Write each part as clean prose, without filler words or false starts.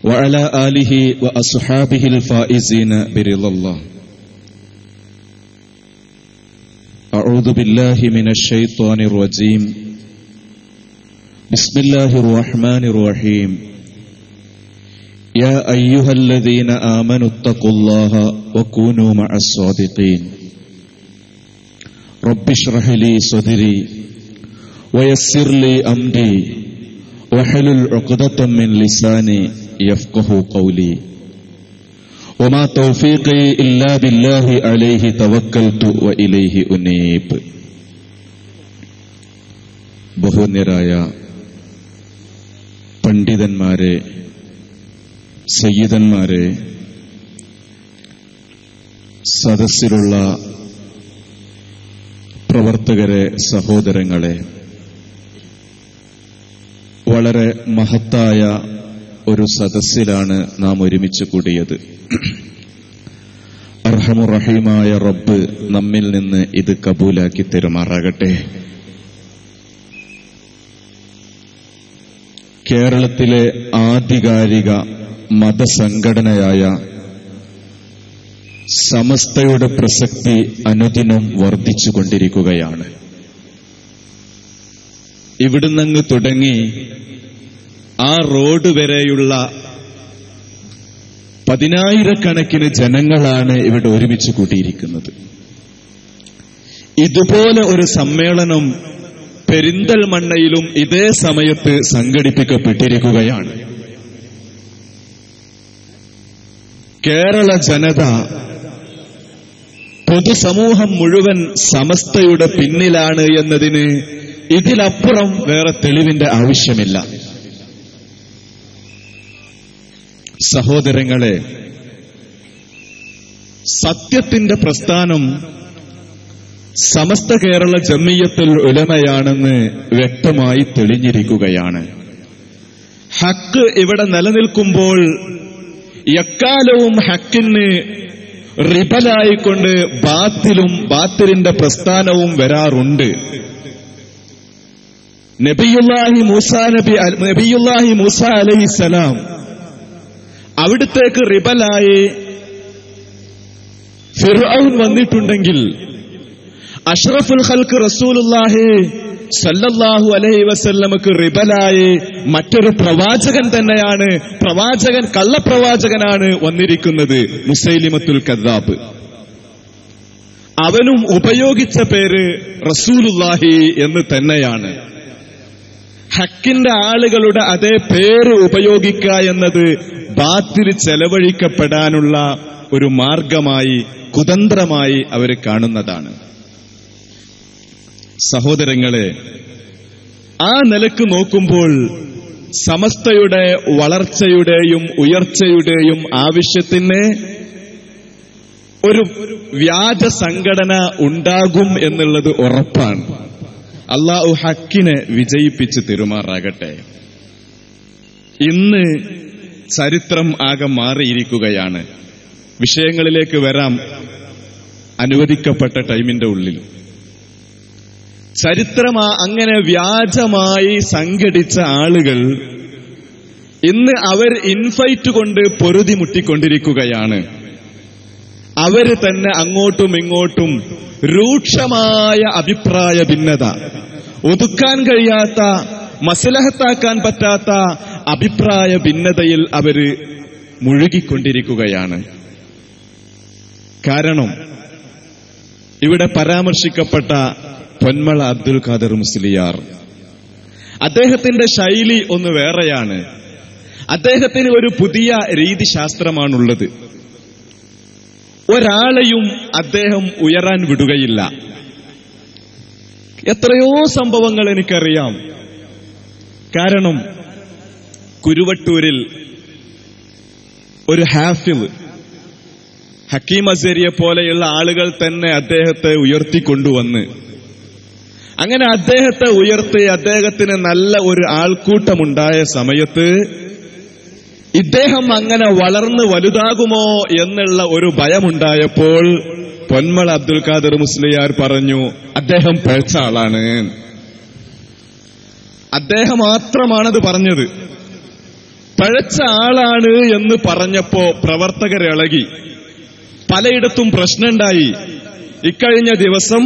وعلى آله وأصحابه الفائزين برضا الله. أعوذ بالله من الشيطان الرجيم. بسم الله الرحمن الرحيم. يا أيها الذين آمنوا اتقوا الله وكونوا مع الصادقين. رب اشرح لي صدري ويسر لي أمري واحلل عقدة من لساني يفقهوا قولي وما توفيقي إلا بالله عليه توكلت وإليه أنيب. ബഹുനിരായ പണ്ഡിതന്മാരെ, സയ്യിദന്മാരെ, സദസ്സിലുള്ള പ്രവർത്തകരെ, സഹോദരങ്ങളെ, വളരെ മഹത്തായ ഒരു സദസ്സിലാണ് നാം ഒരുമിച്ച് കൂടിയത്. അർഹമുറഹീമായ റബ്ബ് നമ്മിൽ നിന്ന് ഇത് കബൂലാക്കി തരുമാറാകട്ടെ. കേരളത്തിലെ ആധികാരിക മതസംഘടനയായ സമസ്തയുടെ പ്രസക്തി അനുദിനം വർദ്ധിച്ചുകൊണ്ടിരിക്കുകയാണ്. ഇവിടുന്നങ്ങ് തുടങ്ങി ആ റോഡ് വരെയുള്ള പതിനായിരക്കണക്കിന് ജനങ്ങളാണ് ഇവിടെ ഒരുമിച്ച് കൂട്ടിയിരിക്കുന്നത്. ഇതുപോലെ ഒരു സമ്മേളനം പെരിന്തൽമണ്ണയിലും ഇതേ സമയത്ത് സംഘടിപ്പിക്കപ്പെട്ടിരിക്കുകയാണ്. കേരള ജനത, പൊതുസമൂഹം മുഴുവൻ സമസ്തയുടെ പിന്നിലാണ് എന്നതിന് ഇതിലപ്പുറം വേറെ തെളിവിന്റെ ആവശ്യമില്ല. സഹോദരങ്ങളെ, സത്യത്തിന്റെ പ്രസ്ഥാനം സമസ്ത കേരള ജമിയത്തുൽ ഉലമയാണെന്ന് വ്യക്തമായി തെളിഞ്ഞിരിക്കുകയാണ്. ഹക്ക് ഇവിടെ നിലനിൽക്കുമ്പോൾ എക്കാലവും ഹക്കിന് റിബലായിക്കൊണ്ട് ബാത്തിലിന്റെ പ്രസ്ഥാനവും വരാറുണ്ട്. നബിയുല്ലാഹി മൂസ അലൈഹിസ്സലാം അവിടത്തേക്ക് റിബലായി ഫിർഔൻ വന്നിട്ടുണ്ടെങ്കിൽ അഷ്റഫുൽ ഖൽഖ് റസൂലുള്ളാഹി സല്ലല്ലാഹു അലൈഹി വസല്ലമക്ക് റിബലായി മറ്റൊരു പ്രവാചകൻ തന്നെയാണ്, കള്ളപ്രവാചകനാണ് വന്നിരിക്കുന്നത്, മുസൈലിമത്തുൽ കദ്ദാബ്. അവനും ഉപയോഗിച്ച പേര് റസൂലുള്ളാഹി എന്ന് തന്നെയാണ്. ഹക്കിന്റെ ആളുകളുടെ അതേ പേര് ഉപയോഗിക്കുക എന്നത് ബാത്തിൽ ചെലവഴിക്കപ്പെടാനുള്ള ഒരു മാർഗമായി, കുതന്ത്രമായി അവർ കാണുന്നതാണ്. സഹോദരങ്ങളെ, ആ നിലക്ക് നോക്കുമ്പോൾ സമസ്തയുടെ വളർച്ചയുടെയും ഉയർച്ചയുടെയും ആവശ്യത്തിന് ഒരു വ്യാജ സംഘടന ഉണ്ടാകും എന്നുള്ളത് ഉറപ്പാണ്. അല്ലാഹു ഹക്കിനെ വിജയിപ്പിച്ച് തിരുമാറാകട്ടെ. ഇന്ന് ചരിത്രം ആകെ മാറിയിരിക്കുകയാണ്. വിഷയങ്ങളിലേക്ക് വരാം അനുവദിക്കപ്പെട്ട ടൈമിന്റെ ഉള്ളിൽ. ചരിത്രം അങ്ങനെ വ്യാജമായി സംഘടിച്ച ആളുകൾ ഇന്ന് അവർ ഇൻഫൈറ്റ് കൊണ്ട് പൊറുതി മുട്ടിക്കൊണ്ടിരിക്കുകയാണ്. അവര് തന്നെ അങ്ങോട്ടും ഇങ്ങോട്ടും രൂക്ഷമായ അഭിപ്രായ ഭിന്നത, ഒതുക്കാൻ കഴിയാത്ത, മസ്ലഹത്താക്കാൻ പറ്റാത്ത അഭിപ്രായ ഭിന്നതയിൽ അവര് മുഴുകിക്കൊണ്ടിരിക്കുകയാണ്. കാരണം ഇവിടെ പരാമർശിക്കപ്പെട്ട പൊന്മള അബ്ദുൽ ഖാദർ മുസ്ലിയാർ, അദ്ദേഹത്തിന്റെ ശൈലി ഒന്ന് വേറെയാണ്. അദ്ദേഹത്തിന് ഒരു പുതിയ രീതിശാസ്ത്രമാണുള്ളത്. ഒരാളെയും അദ്ദേഹം ഉയരാൻ വിടുകയില്ല. എത്രയോ സംഭവങ്ങൾ എനിക്കറിയാം. കാരണം കുരുവട്ടൂരിൽ ഒരു ഹാഫിള്, ഹക്കീം അസ്സരിയെ പോലെയുള്ള ആളുകൾ തന്നെ അദ്ദേഹത്തെ ഉയർത്തിക്കൊണ്ടുവന്ന്, അങ്ങനെ അദ്ദേഹത്തെ ഉയർത്തി അദ്ദേഹത്തിന് നല്ല ഒരു ആൾക്കൂട്ടമുണ്ടായ സമയത്ത് ഇദ്ദേഹം അങ്ങനെ വളർന്ന് വലുതാകുമോ എന്നുള്ള ഒരു ഭയമുണ്ടായപ്പോൾ പൊന്മള അബ്ദുൽ ഖാദർ മുസ്ലിയാർ പറഞ്ഞു, അദ്ദേഹം പഴച്ച ആളാണ്. അദ്ദേഹം മാത്രമാണത് പറഞ്ഞത്. പഴച്ച ആളാണ് എന്ന് പറഞ്ഞപ്പോ പ്രവർത്തകരിളകി. പലയിടത്തും പ്രശ്നമുണ്ടായി. ഇക്കഴിഞ്ഞ ദിവസം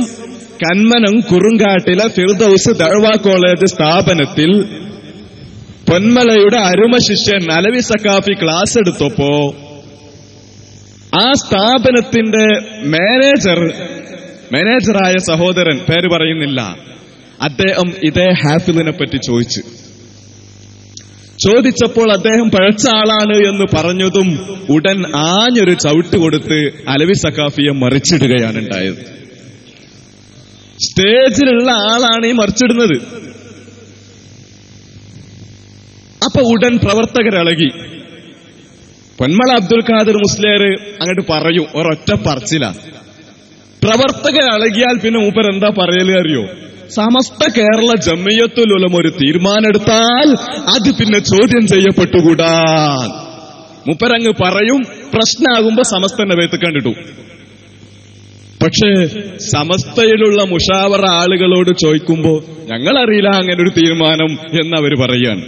കന്മനം കുറുങ്കാട്ടിലെ ഫിർദൌസ് ദഅ്വ കോളേജ് സ്ഥാപനത്തിൽ പൊന്മലയുടെ അരുമ ശിഷ്യൻ അലവി സഖാഫി ക്ലാസ് എടുത്തപ്പോ ആ സ്ഥാപനത്തിന്റെ മാനേജറായ സഹോദരൻ, പേര് പറയുന്നില്ല, അദ്ദേഹം ഇതേ ഹാഫിളിനെ പറ്റി ചോദിച്ചപ്പോൾ അദ്ദേഹം പഴച്ച ആളാണ് എന്ന് പറഞ്ഞതും ഉടൻ ആഞ്ഞൊരു ചവിട്ട് കൊടുത്ത് അലവി സഖാഫിയെ മറിച്ചിടുകയാണ് ഉണ്ടായത്. സ്റ്റേജിലുള്ള ആളാണ് ഈ മറിച്ചിടുന്നത്. അപ്പൊ ഉടൻ പ്രവർത്തകരിളകി. പൊന്മള അബ്ദുൽ ഖാദിർ മുസ്ലിയാർ അങ്ങോട്ട് പറയും, ഒരൊറ്റ പറച്ചില. പ്രവർത്തകരിളകിയാൽ പിന്നെ മൂപ്പർ എന്താ പറയല് അറിയോ? സമസ്ത കേരള ജമിയത്തുൽ ഉലമ ഒരു തീരുമാനമെടുത്താൽ അത് പിന്നെ ചോദ്യം ചെയ്യപ്പെട്ടുകൂടാ. മൂപ്പരങ്ങ് പറയും, പ്രശ്നമാകുമ്പോ സമസ്തന്റെ വേത്ത് കണ്ടിട്ടു. പക്ഷേ സമസ്തയിലുള്ള മുഷാവറ ആളുകളോട് ചോദിക്കുമ്പോ ഞങ്ങളറിയില്ല അങ്ങനെ ഒരു തീരുമാനം എന്നവർ പറയാണ്.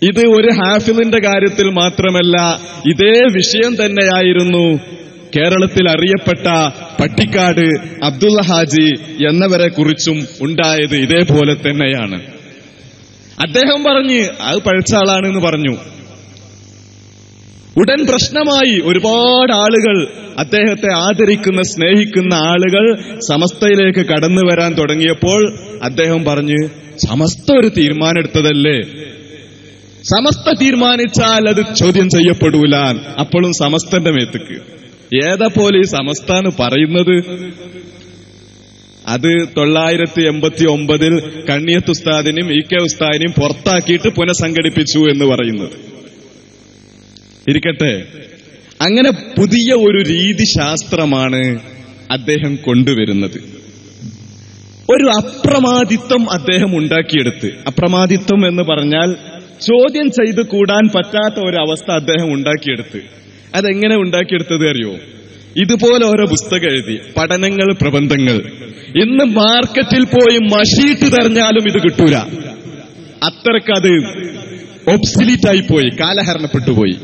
ഇത് ഒരു ഹാഫിളിന്റെ കാര്യത്തിൽ മാത്രമല്ല, ഇതേ വിഷയം തന്നെയായിരുന്നു കേരളത്തിൽ അറിയപ്പെട്ട പട്ടിക്കാട് അബ്ദുള്ള ഹാജി എന്നവരെ കുറിച്ചും ഉണ്ടായത്. ഇതേപോലെ തന്നെയാണ്. അദ്ദേഹം പറഞ്ഞ് അത് പഴച്ച ആളാണെന്ന് പറഞ്ഞു. ഉടൻ പ്രശ്നമായി. ഒരുപാട് ആളുകൾ, അദ്ദേഹത്തെ ആദരിക്കുന്ന സ്നേഹിക്കുന്ന ആളുകൾ സമസ്തയിലേക്ക് കടന്നു വരാൻ തുടങ്ങിയപ്പോൾ അദ്ദേഹം പറഞ്ഞ്, സമസ്ത ഒരു തീരുമാനം എടുത്തതല്ലേ, സമസ്ത തീരുമാനിച്ചാൽ അത് ചോദ്യം ചെയ്യപ്പെടൂല. അപ്പോഴും സമസ്തന്റെ മേത്തേക്ക്. ഏതാ പോലെ ഈ സമസ്താന്ന് പറയുന്നത്? അത് 989 കണ്ണിയത്ത് ഉസ്താദിനെയും ഇ കെ ഉസ്താദിനെയും പുറത്താക്കിയിട്ട് പുനഃസംഘടിപ്പിച്ചു എന്ന് പറയുന്നത്. ഇരിക്കട്ടെ, അങ്ങനെ പുതിയ ഒരു രീതിശാസ്ത്രമാണ് അദ്ദേഹം കൊണ്ടുവരുന്നത്. ഒരു അപ്രമാദിത്വം അദ്ദേഹം ഉണ്ടാക്കിയെടുത്ത്. അപ്രമാദിത്വം എന്ന് പറഞ്ഞാൽ ചോദ്യം ചെയ്ത് കൂടാൻ പറ്റാത്ത ഒരവസ്ഥ അദ്ദേഹം ഉണ്ടാക്കിയെടുത്ത്. അതെങ്ങനെ ഉണ്ടാക്കിയെടുത്തത് അറിയോ? ഇതുപോലെ ഓരോ പുസ്തകം എഴുതി, പഠനങ്ങൾ, പ്രബന്ധങ്ങൾ. ഇന്ന് മാർക്കറ്റിൽ പോയി മഷീട്ട് തെരഞ്ഞാലും ഇത് കിട്ടൂല. അത്രക്കത് ഒബ്സിലീറ്റായി പോയി, കാലഹരണപ്പെട്ടുപോയി.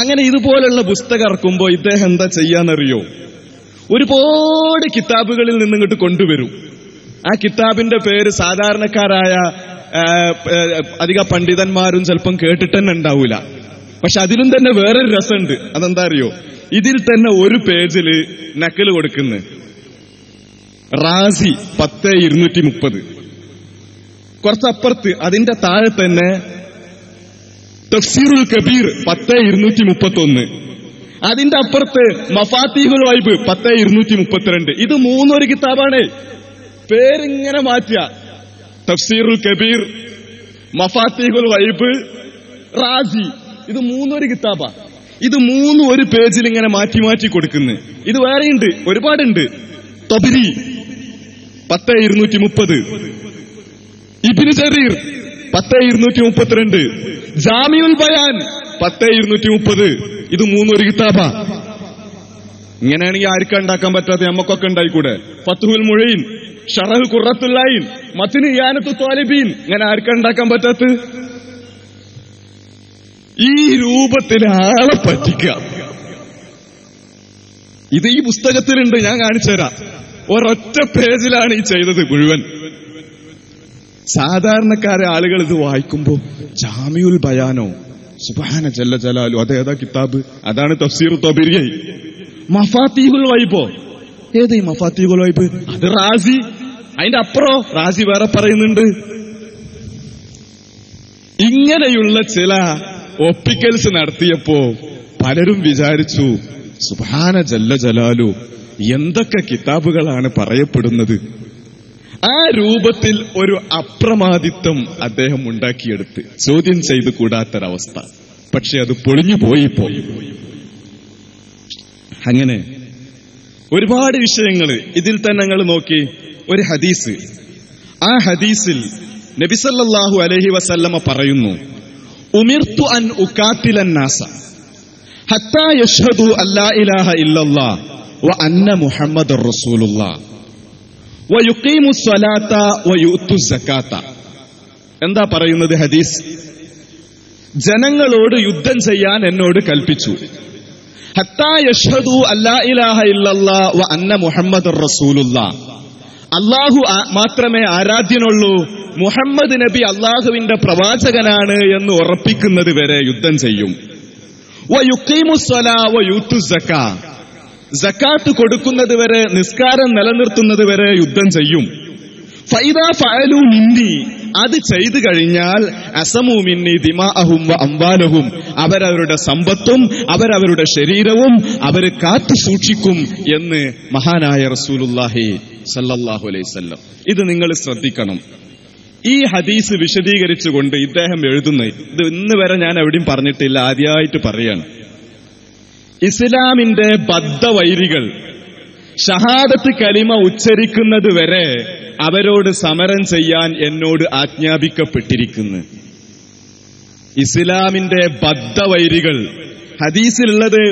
അങ്ങനെ ഇതുപോലുള്ള പുസ്തകം ഇറക്കുമ്പോ ഇദ്ദേഹം എന്താ ചെയ്യാന്നറിയോ? ഒരുപാട് കിതാബുകളിൽ നിന്നിങ്ങോട്ട് കൊണ്ടുവരും. ആ കിതാബിന്റെ പേര് സാധാരണക്കാരായ അധിക പണ്ഡിതന്മാരും ചിലപ്പം കേട്ടിട്ട് തന്നെ ഉണ്ടാവൂല. പക്ഷെ അതിലും തന്നെ വേറൊരു രസമുണ്ട്. അതെന്താ അറിയോ? ഇതിൽ തന്നെ ഒരു പേജില് നക്കല് കൊടുക്കുന്നു റാസി 10,230. കുറച്ചപ്പുറത്ത് അതിന്റെ താഴെ തന്നെ തഫ്സീറുൽ കബീർ 10,231. അതിന്റെ അപ്പുറത്ത് മഫാത്തിഹുൽ വൈബ് 10,232. ഇത് മൂന്നൊരു കിതാബാണ്. പേരിങ്ങനെ മാറ്റുക. തഫ്സീറുൽ കബീർ, മഫാത്തിഹുൽ വൈബ്, റാസി. ഇത് മൂന്നൊരു കിതാബാ. ഇത് മൂന്നും ഒരു പേജിൽ ഇങ്ങനെ മാറ്റി മാറ്റി കൊടുക്കുന്നു. ഇത് വേറെയുണ്ട്, ഒരുപാടുണ്ട്. തബരി 10,230, ഇബ്നു ജരീർ 10,232, ജാമിഉൽ ബയാൻ 10,230. ഇത് മൂന്നൊരു കിതാബാ. ഇങ്ങനെയാണെങ്കിൽ ആർക്കും ഉണ്ടാക്കാൻ പറ്റാത്ത നമ്മക്കൊക്കെ ഉണ്ടായിക്കൂടെ? ഫത്ഹുൽ മുഈൻ, ഷറഹ് ഖുറത്തുൽ ഐൻ, മത്ന് ഇയാനത്തു ത്വാലിബീൻ. ഇങ്ങനെ ആർക്കും ഉണ്ടാക്കാൻ പറ്റാത്ത ഈ രൂപത്തിൽ ആളെ പറ്റിക്കുക. ഇത് ഈ പുസ്തകത്തിലുണ്ട്, ഞാൻ കാണിച്ചുതരാം. ഒരൊറ്റ പേജിലാണ് ഈ ചെയ്തത് മുഴുവൻ. സാധാരണക്കാരെ ആളുകൾ ഇത് വായിക്കുമ്പോ ജാമിഉൽ ബയാനോ, സുബ്ഹാന ജല്ല ജലാലു, അതേതാ കിതാബ്? അതാണ് തഫ്സീർ തബരി. മഫാത്തിഹുൽ വൈബോ, ഏതാ ഈ മഫാത്തിഹുൽ വൈബ്? അത് റാസി. അതിന്റെ അപ്പുറം റാസി വേറെ പറയുന്നുണ്ട്. ഇങ്ങനെയുള്ള ചില ഒപ്പിക്കൽസ് നടത്തിയപ്പോ പലരും വിചാരിച്ചു, സുബ്ഹാന ജല്ല ജലാലു, എന്തൊക്കെ കിതാബുകളാണ് പറയപ്പെടുന്നത്. ആ രൂപത്തിൽ ഒരു അപ്രമാദിത്വം അദ്ദേഹം ഉണ്ടാക്കിയെടുത്ത് ചോദ്യം ചെയ്ത് കൂടാത്തൊരവസ്ഥ. പക്ഷെ അത് പൊളിഞ്ഞു പോയി. അങ്ങനെ ഒരുപാട് വിഷയങ്ങൾ. ഇതിൽ തന്നെ ഞങ്ങൾ നോക്കി ഒരു ഹദീസ്. ആ ഹദീസിൽ നബി സല്ലല്ലാഹു അലൈഹി വസല്ലമ പറയുന്നു, ഉമിർതു അൻ ഉഖാതിലൻ നാസ ഹത്താ യശ്ഹദു അല്ലാ ഇലാഹ ഇല്ലല്ലാഹ് വ അന്ന മുഹമ്മദുർ റസൂലുള്ളാഹ് വയുഖീമു സ്വലാത്ത വയുഅ്തു സകാത്ത എന്താ പറയുന്നത് ഹദീസ്? ജനങ്ങളോട് യുദ്ധം ചെയ്യാൻ എന്നോട് കൽപ്പിച്ചു. ഹത്താ യഷ്ഹദു അല്ലാ ഇലാഹ ഇല്ലല്ലാഹ് വ അന്ന മുഹമ്മദുർ റസൂലുള്ളാഹ്, അല്ലാഹു മാത്രമേ ആരാധ്യനുള്ളൂ, മുഹമ്മദ് നബി അല്ലാഹുവിന്റെ പ്രവാചകനാണ് എന്ന് ഉറപ്പിക്കുന്നത് വരെ യുദ്ധം ചെയ്യും. വ യുഖീമുസ്സലാ വ യൂത്തുസ്സക്കാ, സക്കാത്ത് കൊടുക്കുന്നത് വരെ, നിസ്കാരം നിലനിർത്തുന്നത് വരെ യുദ്ധം ചെയ്യും. ഫൈദാ ഫഅലു മിന്നി, അത് ചെയ്തു കഴിഞ്ഞാൽ അസമു മിന്നി ദിമാഅഹും വ അംവാലഹും, അവരവരുടെ സമ്പത്തും അവരവരുടെ ശരീരവും അവർ കാത്തു സൂക്ഷിക്കും എന്ന് മഹാനായ റസൂലുള്ളാഹി സല്ലല്ലാഹു അലൈഹി വസല്ലം. ഇത് നിങ്ങൾ ശ്രദ്ധിക്കണം. ഈ ഹദീസ് വിശദീകരിച്ചുകൊണ്ട് ഇദ്ദേഹം എഴുതുന്നത്, ഇത് ഇന്ന് വരെ ഞാൻ എവിടെയും പറഞ്ഞിട്ടില്ല, ആദ്യമായിട്ട് പറയാണ്. ഇസ്ലാമിന്റെ ബദ്ധവൈരികൾ ഷഹാദത്ത് കലിമ ഉച്ചരിക്കുന്നത് വരെ അവരോട് സമരം ചെയ്യാൻ എന്നോട് ആജ്ഞാപിക്കപ്പെട്ടിരിക്കുന്നു. ഇസ്ലാമിന്റെ ബദ്ധവൈരികൾ, ഹദീസിലുള്ളത്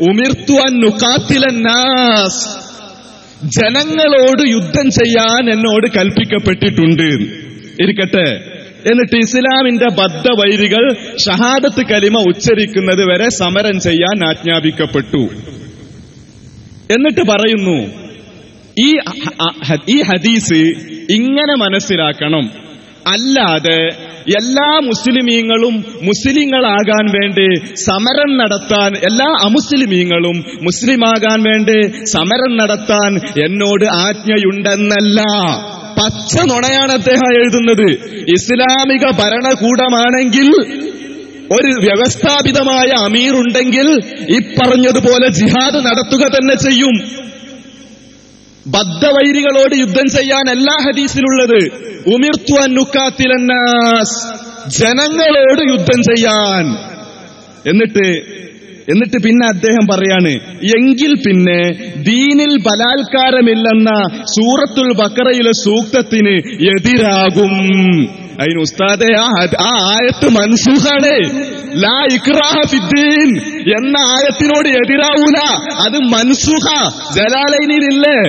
ഉമിർതു അൻ നുഖാത്തിലൻ നാസ്, ജനങ്ങളോട് യുദ്ധം ചെയ്യാൻ എന്നോട് കൽപ്പിക്കപ്പെട്ടിട്ടുണ്ട്. ഇരിക്കട്ടെ, എന്നിട്ട് ഇസ്ലാമിന്റെ ബദ്ധവൈരികൾ ഷഹാദത്ത് കലിമ ഉച്ചരിക്കുന്നത് വരെ സമരം ചെയ്യാൻ ആജ്ഞാപിക്കപ്പെട്ടു. എന്നിട്ട് പറയുന്നു, ഈ ഹദീസ് ഇങ്ങനെ മനസ്സിലാക്കണം, അല്ലാതെ എല്ലാ മുസ്ലിമീങ്ങളും മുസ്ലിങ്ങളാകാൻ വേണ്ടി സമരം നടത്താൻ, എല്ലാ അമുസ്ലിമീങ്ങളും മുസ്ലിമാകാൻ വേണ്ടി സമരം നടത്താൻ എന്നോട് ആജ്ഞയുണ്ടെന്നല്ല. പച്ച നുണയാണ് അദ്ദേഹം എഴുതുന്നത്. ഇസ്ലാമിക ഭരണകൂടമാണെങ്കിൽ, ഒരു വ്യവസ്ഥാപിതമായ അമീറുണ്ടെങ്കിൽ ഇപ്പറഞ്ഞതുപോലെ ജിഹാദ് നടത്തുക തന്നെ ചെയ്യും. ബദ്ധവൈരികളോട് യുദ്ധം ചെയ്യാൻ എല്ലാ ഹദീസിലുള്ളത് ഉമിർതു അൻ നുഖാത്തിലൻ നാസ്, ജനങ്ങളോട് യുദ്ധം ചെയ്യാൻ. എന്നിട്ട് പിന്നെ അദ്ദേഹം പറയാണ്, എങ്കിൽ പിന്നെ ദീനിൽ ബലാത്കാരമില്ലെന്ന സൂറത്തുൽ ബഖറയിലെ സൂക്തത്തിന് എതിരാകും. അതിന് ഉസ്താദെ, ആ ആയത്ത് മൻസൂഖാണ്. ലാ ഇക്റാഹ ഫിദ്ദീൻ എന്ന ആയത്തിനോട് എതിരാവൂല, അത് മൻസൂഖ. ജലാലൈനിലില്ലേ,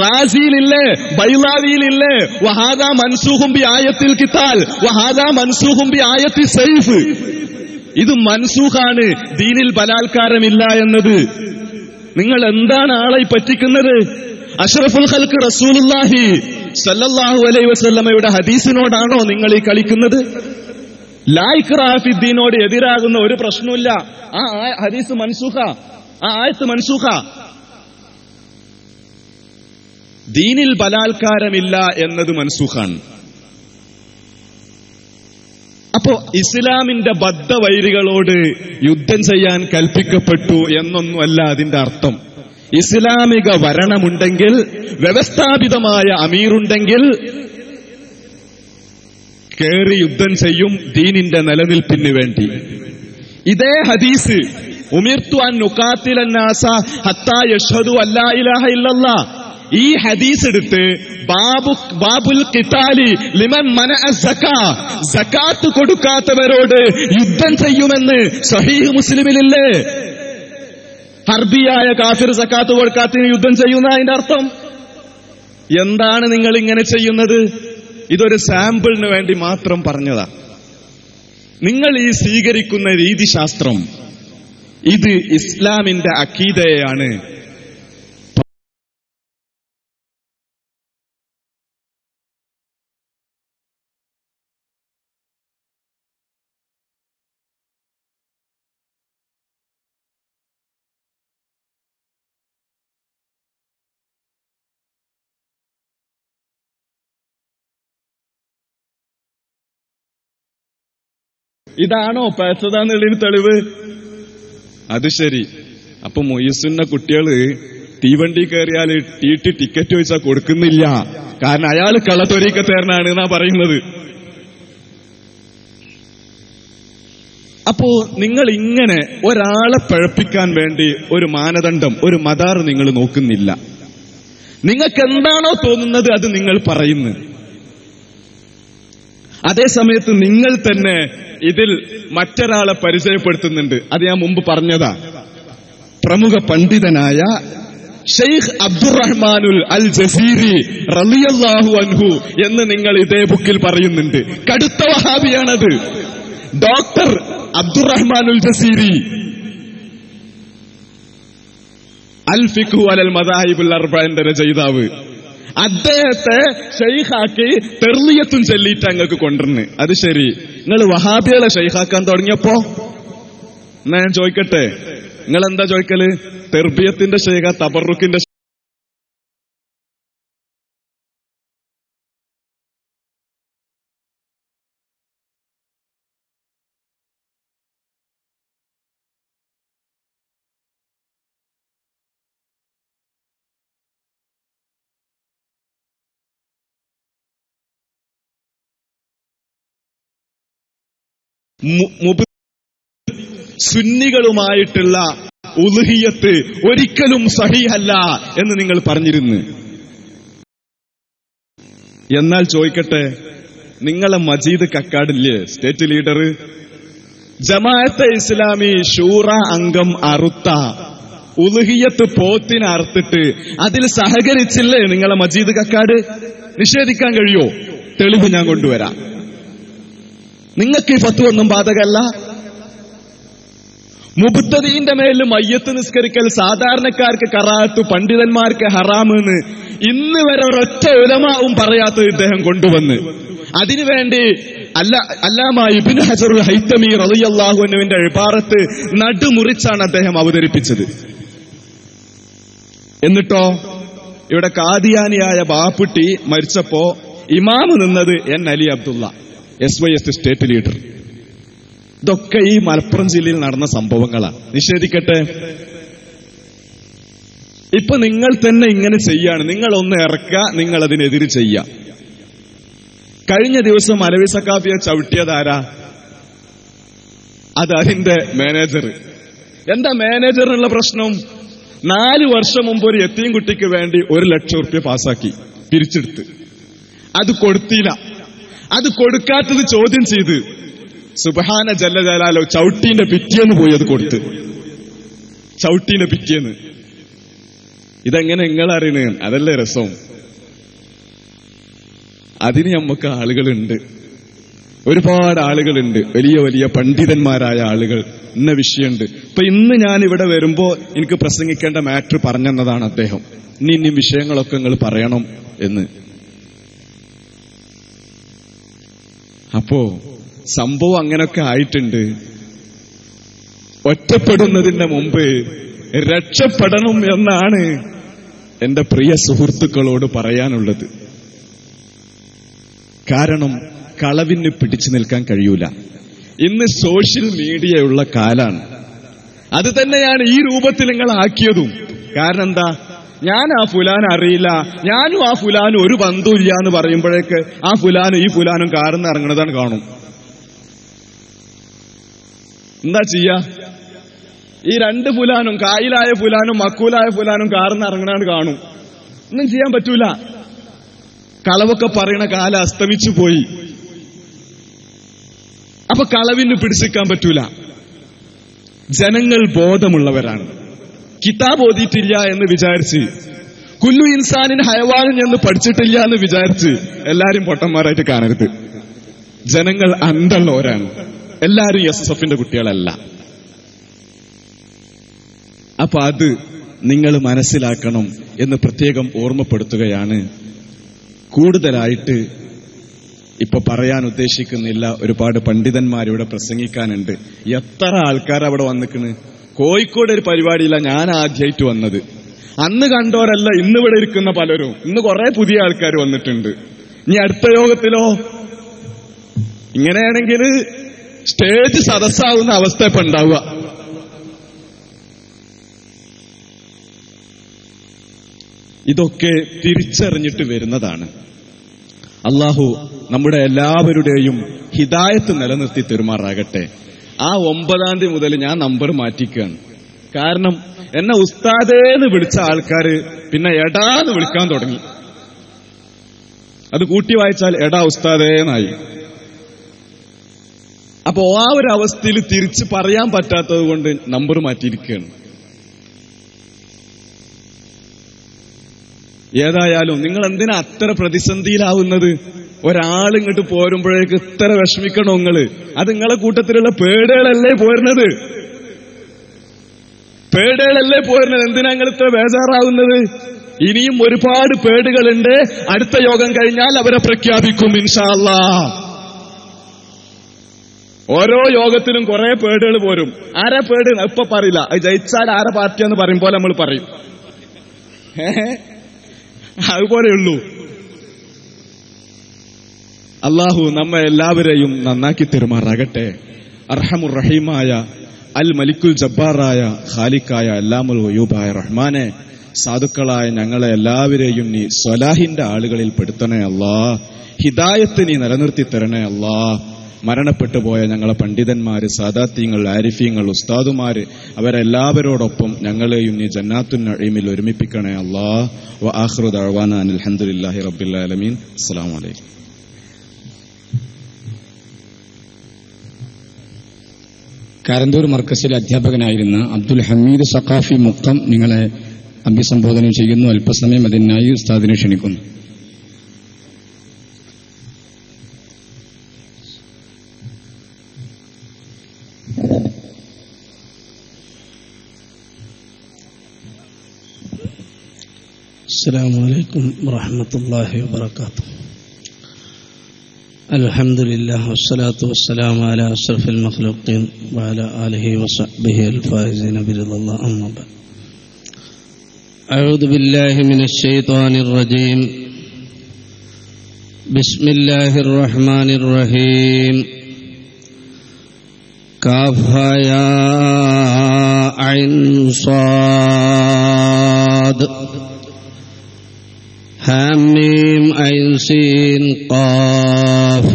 റാസിയിലില്ലേ, ബൈളാവിയിലില്ലേ, വഹാദാ മൻസൂഖും ബി ആയത്തിൽ ഖിതാൽ വഹാദാ മൻസൂഖും ബി ആയത്തി സൈഫ്. ഇത് മൻസൂഖാണ്, ദീനിൽ ബലാത്കാരമില്ല എന്നത്. നിങ്ങൾ എന്താണ് ആളെ പറ്റിക്കുന്നത്? അഷ്റഫുൽ ഖൽഖ് റസൂലുള്ളാഹി സല്ലല്ലാഹു അലൈഹി വസല്ലമയുടെ ഹദീസിനോടാണോ നിങ്ങൾ ഈ കളിക്കുന്നത്? ലാ ഇക്റാഹ ഫിദ്ദീനോട് എതിരാകുന്ന ഒരു പ്രശ്നമില്ല. ആ ഹദീസ് മൻസൂഖ, ആ ആയത്ത് മൻസൂഖ. ദീനിൽ ബലാത്കാരമില്ല എന്നത് മൻസൂഖാണ്. അപ്പോ ഇസ്ലാമിന്റെ ബദ്ധവൈരികളോട് യുദ്ധം ചെയ്യാൻ കൽപ്പിക്കപ്പെട്ടു എന്നൊന്നുമല്ല അതിന്റെ അർത്ഥം. ഇസ്ലാമിക ഭരണമുണ്ടെങ്കിൽ, വ്യവസ്ഥാപിതമായ അമീറുണ്ടെങ്കിൽ കേറി യുദ്ധം ചെയ്യും ദീനിന്റെ നിലനിൽപ്പിന് വേണ്ടി. ഇതേ ഹദീസ് ഉമിർതു അൻ നുഖാത്തിലൻ നാസ ഹത്താ യഷ്ഹദു അല്ലാ ഇലാഹ ഇല്ലല്ലാഹ്, ഈ ഹദീസ് എടുത്ത് ബാബുൽ ഖിതാലി ലിമൻ മനഅ സക്കാ, സക്കാത്ത് കൊടുക്കാത്തവരോട് യുദ്ധം ചെയ്യുമെന്ന് സഹീഹ് മുസ്ലിമിലില്ലേ? ഹർബിയായ കാഫിർ സക്കാത്ത് കൊടുക്കാത്തതിന് യുദ്ധം ചെയ്യുന്ന അതിന്റെ അർത്ഥം എന്താണ്? നിങ്ങൾ ഇങ്ങനെ ചെയ്യുന്നത് ഇതൊരു സാമ്പിളിന് വേണ്ടി മാത്രം പറഞ്ഞതാ. നിങ്ങൾ ഈ സ്വീകരിക്കുന്ന രീതിശാസ്ത്രം ഇത് ഇസ്ലാമിന്റെ അഖീദയാണ്. ഇതാണോ പേസതാന്നുള്ളതിന് തെളിവ്? അത് ശരി. അപ്പൊ മൊയ്സുന്ന കുട്ടികള് തീവണ്ടി കയറിയാൽ ടിക്കറ്റ് ചോദിച്ചാൽ കൊടുക്കുന്നില്ല, കാരണം അയാൾ കള്ളത്തൊരീക്കത്തേരനാണ് എന്നാ പറയുന്നത്. അപ്പോ നിങ്ങൾ ഇങ്ങനെ ഒരാളെ പഴപ്പിക്കാൻ വേണ്ടി ഒരു മാനദണ്ഡം, ഒരു മദാർ നിങ്ങൾ നോക്കുന്നില്ല. നിങ്ങൾക്ക് എന്താണോ തോന്നുന്നത് അത് നിങ്ങൾ പറയുന്നു. അതേസമയത്ത് നിങ്ങൾ തന്നെ ഇതിൽ മറ്റൊരാളെ പരിചയപ്പെടുത്തുന്നുണ്ട്. അത് ഞാൻ മുമ്പ് പറഞ്ഞതാ. പ്രമുഖ പണ്ഡിതനായ ഷെയ്ഖ് അബ്ദുറഹ്മാനുൽ അൽ ജസീരി റളിയല്ലാഹു അൻഹു എന്ന് നിങ്ങൾ ഇതേ ബുക്കിൽ പറയുന്നുണ്ട്. കടുത്ത വഹാബിയാണത്. ഡോക്ടർ അബ്ദുറഹ്മാനുൽ ജസീരി അൽ ഫിഖ്ഹു അലൽ മദാഹിബുൽ അർബഅന്റെ രചയിതാവ്. അദ്ദേഹത്തെ ഷെയ്ഖാക്കി തെർലിയത്തും ചൊല്ലിയിട്ട് അങ്ങക്ക് കൊണ്ടുവരുന്നു. അത് ശരി, നിങ്ങൾ വഹാബികളെ ഷെയ്ഖാക്കാൻ തുടങ്ങിയപ്പോ എന്നാ ഞാൻ ചോദിക്കട്ടെ, നിങ്ങൾ എന്താ ചോദിക്കല്? തെർബിയത്തിന്റെ ഷെയ്ഖ, തബറുക്കിന്റെ സുന്നികളുമായിട്ടുള്ള ഉലുഹിയ്യത്ത് ഒരിക്കലും സഹീഹല്ല എന്ന് നിങ്ങൾ പറഞ്ഞിരുന്നു. എന്നാൽ ചോദിക്കട്ടെ, നിങ്ങളെ മജീദ് കക്കാടില്ലേ സ്റ്റേറ്റ് ലീഡർ, ജമാഅത്തെ ഇസ്ലാമി ഷൂറ അംഗം അറുത്ത ഉലുഹിയ്യത്ത് പോത്തിനെ അറുത്തിട്ട് അതിൽ സഹകരിച്ചില്ലേ നിങ്ങളെ മജീദ് കക്കാട്? നിഷേധിക്കാൻ കഴിയോ? തെളിവ് ഞാൻ കൊണ്ടുവരാം. നിങ്ങൾക്ക് ഈ ഫത്വ ഒന്നും ബാധകമല്ല. മുബ്തദീന്റെ മേലിൽ മയ്യത്ത് നിസ്കരിക്കൽ സാധാരണക്കാർക്ക് കറാഹത്ത്, പണ്ഡിതന്മാർക്ക് ഹറാമെന്ന് ഇന്ന് വരെ ഒരൊറ്റ ഉലമാവും പറയാത്തത് ഇദ്ദേഹം കൊണ്ടുവന്ന് അതിനുവേണ്ടി അല്ലാമ ഇബ്നു ഹജറുൽ ഹൈതമി റളിയല്ലാഹു അൻഹുവിന്റെ ഇബാറത്ത് നടുമുറിച്ചാണ് അദ്ദേഹം അവതരിപ്പിച്ചത്. എന്നിട്ടോ ഇവിടെ കാദിയാനിയായ ബാപ്പുട്ടി മരിച്ചപ്പോ ഇമാമ് നിന്നത് N Ali Abdullah, SYS state leader. ഇതൊക്കെ ഈ മലപ്പുറം ജില്ലയിൽ നടന്ന സംഭവങ്ങളാണ്. നിഷേധിക്കട്ടെ, ഇപ്പൊ നിങ്ങൾ തന്നെ ഇങ്ങനെ ചെയ്യാണ്. നിങ്ങളൊന്ന് ഇറക്കുക, നിങ്ങൾ അതിനെതിര് ചെയ്യാം. കഴിഞ്ഞ ദിവസം അലവി സഖാഫിയെ ചവിട്ടിയതാരാ? അത് അതിന്റെ മാനേജർ. എന്താ മാനേജറിനുള്ള പ്രശ്നം? 4 വർഷം മുമ്പ് ഒരു യത്തീം കുട്ടിക്ക് വേണ്ടി 1 ലക്ഷം റുപ്യ പാസാക്കി പിരിച്ചെടുത്ത്. അത് കൊടുത്തില്ല. അത് കൊടുക്കാത്തത് ചോദ്യം ചെയ്ത് സുബ്ഹാന ജല്ല ജലാലോ ചവിട്ടീന്റെ പിറ്റേന്ന് പോയി അത് കൊടുത്ത്. ചവിട്ടീന്റെ പിറ്റേന്ന്. ഇതെങ്ങനെ നിങ്ങൾ അറിയണേ? അതല്ലേ രസം. അതിന് നമുക്ക് ആളുകളുണ്ട്, ഒരുപാട് ആളുകളുണ്ട്, വലിയ വലിയ പണ്ഡിതന്മാരായ ആളുകൾ. ഇന്ന വിഷയമുണ്ട്. ഇപ്പൊ ഇന്ന് ഞാൻ ഇവിടെ വരുമ്പോ എനിക്ക് പ്രസംഗിക്കേണ്ട മാറ്റർ പറഞ്ഞെന്നതാണ് അദ്ദേഹം. ഇനി വിഷയങ്ങളൊക്കെ നിങ്ങൾ പറയണം എന്ന്. അപ്പോ സംഭവം അങ്ങനൊക്കെ ആയിട്ടുണ്ട്. ഒറ്റപ്പെടുന്നതിന്റെ മുമ്പ് രക്ഷപ്പെടണം എന്നാണ് എന്റെ പ്രിയ സുഹൃത്തുക്കളോട് പറയാനുള്ളത്. കാരണം കളവിന് പിടിച്ചു നിൽക്കാൻ കഴിയൂല. ഇന്ന് സോഷ്യൽ മീഡിയ ഉള്ള കാലാണ്. അത് തന്നെയാണ് ഈ രൂപത്തിൽ നിങ്ങൾ ആക്കിയതും. കാരണം എന്താ? ഞാൻ ആ ഫുലാൻ അറിയില്ല, ഞാനും ആ ഫുലാനും ഒരു ബന്ധമില്ല എന്ന് പറയുമ്പോഴേക്ക് ആ ഫുലാനും ഈ ഫുലാനും കാർന്ന് ഇറങ്ങണതാണ് കാണും. എന്താ ചെയ്യാ? ഈ 2 ഫുലാനും, കായിലായ ഫുലാനും മക്കൂലായ ഫുലാനും കാർന്ന് ഇറങ്ങണാണ് കാണും. ഒന്നും ചെയ്യാൻ പറ്റൂല. കളവൊക്കെ പറയണ കാലം അസ്തമിച്ചു പോയി. അപ്പൊ കളവിന് പിടിച്ചിക്കാൻ പറ്റൂല. ജനങ്ങൾ ബോധമുള്ളവരാണ്. കിതാബ് ഓതിയിട്ടില്ല എന്ന് വിചാരിച്ച്, കുല്ലു ഇൻസാനിൻ ഹയവാൻ എന്ന് പഠിച്ചിട്ടില്ല എന്ന് വിചാരിച്ച് എല്ലാരും പൊട്ടന്മാരായിട്ട് കാണരുത്. ജനങ്ങൾ അന്തള്ളവരാണ്. എല്ലാരും SSFന്റെ കുട്ടികളല്ല. അപ്പൊ അത് നിങ്ങൾ മനസ്സിലാക്കണം എന്ന് പ്രത്യേകം ഓർമ്മപ്പെടുത്തുകയാണ്. കൂടുതലായിട്ട് ഇപ്പൊ പറയാൻ ഉദ്ദേശിക്കുന്നില്ല. ഒരുപാട് പണ്ഡിതന്മാരിവിടെ പ്രസംഗിക്കാനുണ്ട്. എത്ര ആൾക്കാർ അവിടെ വന്നിക്കണ്. കോഴിക്കോട് ഒരു പരിപാടിയില്ല ഞാൻ ആദ്യമായിട്ട് വന്നത്. അന്ന് കണ്ടോരല്ല ഇന്നിവിടെ ഇരിക്കുന്ന പലരും. ഇന്ന് കുറെ പുതിയ ആൾക്കാർ വന്നിട്ടുണ്ട്. ഇനി അടുത്ത യോഗത്തിലോ ഇങ്ങനെയാണെങ്കിൽ സ്റ്റേജ് സദസ്സാവുന്ന അവസ്ഥ ഇപ്പൊ ഉണ്ടാവുക. ഇതൊക്കെ തിരിച്ചറിഞ്ഞിട്ട് വരുന്നതാണ്. അള്ളാഹു നമ്മുടെ എല്ലാവരുടെയും ഹിദായത്ത് നിലനിർത്തി തെരുമാറാകട്ടെ. ആ 9-ാം തീയതി മുതൽ ഞാൻ നമ്പർ മാറ്റിക്കുകയാണ്. കാരണം എന്നെ ഉസ്താദേന്ന് വിളിച്ച ആൾക്കാര് പിന്നെ എടാന്ന് വിളിക്കാൻ തുടങ്ങി. അത് കൂട്ടി വായിച്ചാൽ എടാ ഉസ്താദേന്നായി. അപ്പോ ആ ഒരു അവസ്ഥയിൽ തിരിച്ച് പറയാൻ പറ്റാത്തത് കൊണ്ട് നമ്പർ മാറ്റിയിരിക്കുകയാണ്. ഏതായാലും നിങ്ങൾ എന്തിനാ അത്ര പ്രതിസന്ധിയിലാവുന്നത്? ഒരാളിങ്ങോട്ട് പോരുമ്പോഴേക്ക് ഇത്ര വിഷമിക്കണോ നിങ്ങള്? അത് നിങ്ങളെ കൂട്ടത്തിലുള്ള പേടുകളല്ലേ പോരുന്നത്? പേടുകളല്ലേ പോരുന്നത്? എന്തിനാ നിങ്ങൾ ഇത്ര ബേജാറാവുന്നത്? ഇനിയും ഒരുപാട് പേടുകളുണ്ട്. അടുത്ത യോഗം കഴിഞ്ഞാൽ അവരെ പ്രഖ്യാപിക്കും ഇൻഷാ അല്ലാഹ്. ഓരോ യോഗത്തിലും കുറെ പേടുകൾ പോരും. ആരാ പേട് ഇപ്പൊ പറയില്ല. അത് ജയിച്ചാൽ ആരെ പാർട്ടിയാന്ന് പറയും പോലെ നമ്മൾ പറയും. അതുപോലെയുള്ളൂ. അള്ളാഹു നമ്മെ എല്ലാവരെയും നന്നാക്കി തെരുമാറാകട്ടെ. അർഹമുർ റഹീമായ അൽ മലിക്കുൽ ജബ്ബാറായ ഖാലിക്കായ അല്ലാമുൽ ഗയൂബായ റഹ്മാനെ, സാധുക്കളായ ഞങ്ങളെ എല്ലാവരെയും നീ സ്വലാഹിന്റെ ആളുകളിൽ പെടുത്തണേ അല്ലാ. ഹിദായത്ത് നീ നിലനിർത്തി തരണേ അല്ലാ. മരണപ്പെട്ടു പോയ ഞങ്ങളെ പണ്ഡിതന്മാര്, സാദാത്യങ്ങൾ, ആരിഫീങ്ങൾ, ഉസ്താദുമാര്, അവരെല്ലാവരോടൊപ്പം ഞങ്ങളെയും നീ ജന്നാത്തുൻ നഈമിൽ ഒരുമിപ്പിക്കണേ അല്ലാ. വ ആഖിറു ദഅവാനാ അനിൽ ഹംദുലില്ലാഹി റബ്ബിൽ ആലമീൻ. അസ്സലാമു അലൈക്കും. കാരന്തൂർ മർക്കസിലെ അധ്യാപകനായിരുന്ന അബ്ദുൽ ഹമീദ് സഖാഫി മുക്കം നിങ്ങളെ അഭിസംബോധന ചെയ്യുന്നു. അല്പസമയം അതിനായി ഉസ്താദിനെ ക്ഷണിക്കുന്നു. السلام عليكم ورحمة الله وبركاته. الحمد لله والصلاة والسلام على أشرف المخلوقين وعلى آله وصحبه الفائزين برضا الله. أما بعد، أعوذ بالله من الشيطان الرجيم. بسم الله الرحمن الرحيم. كافها يا عين صاد حميم عين سين قاف.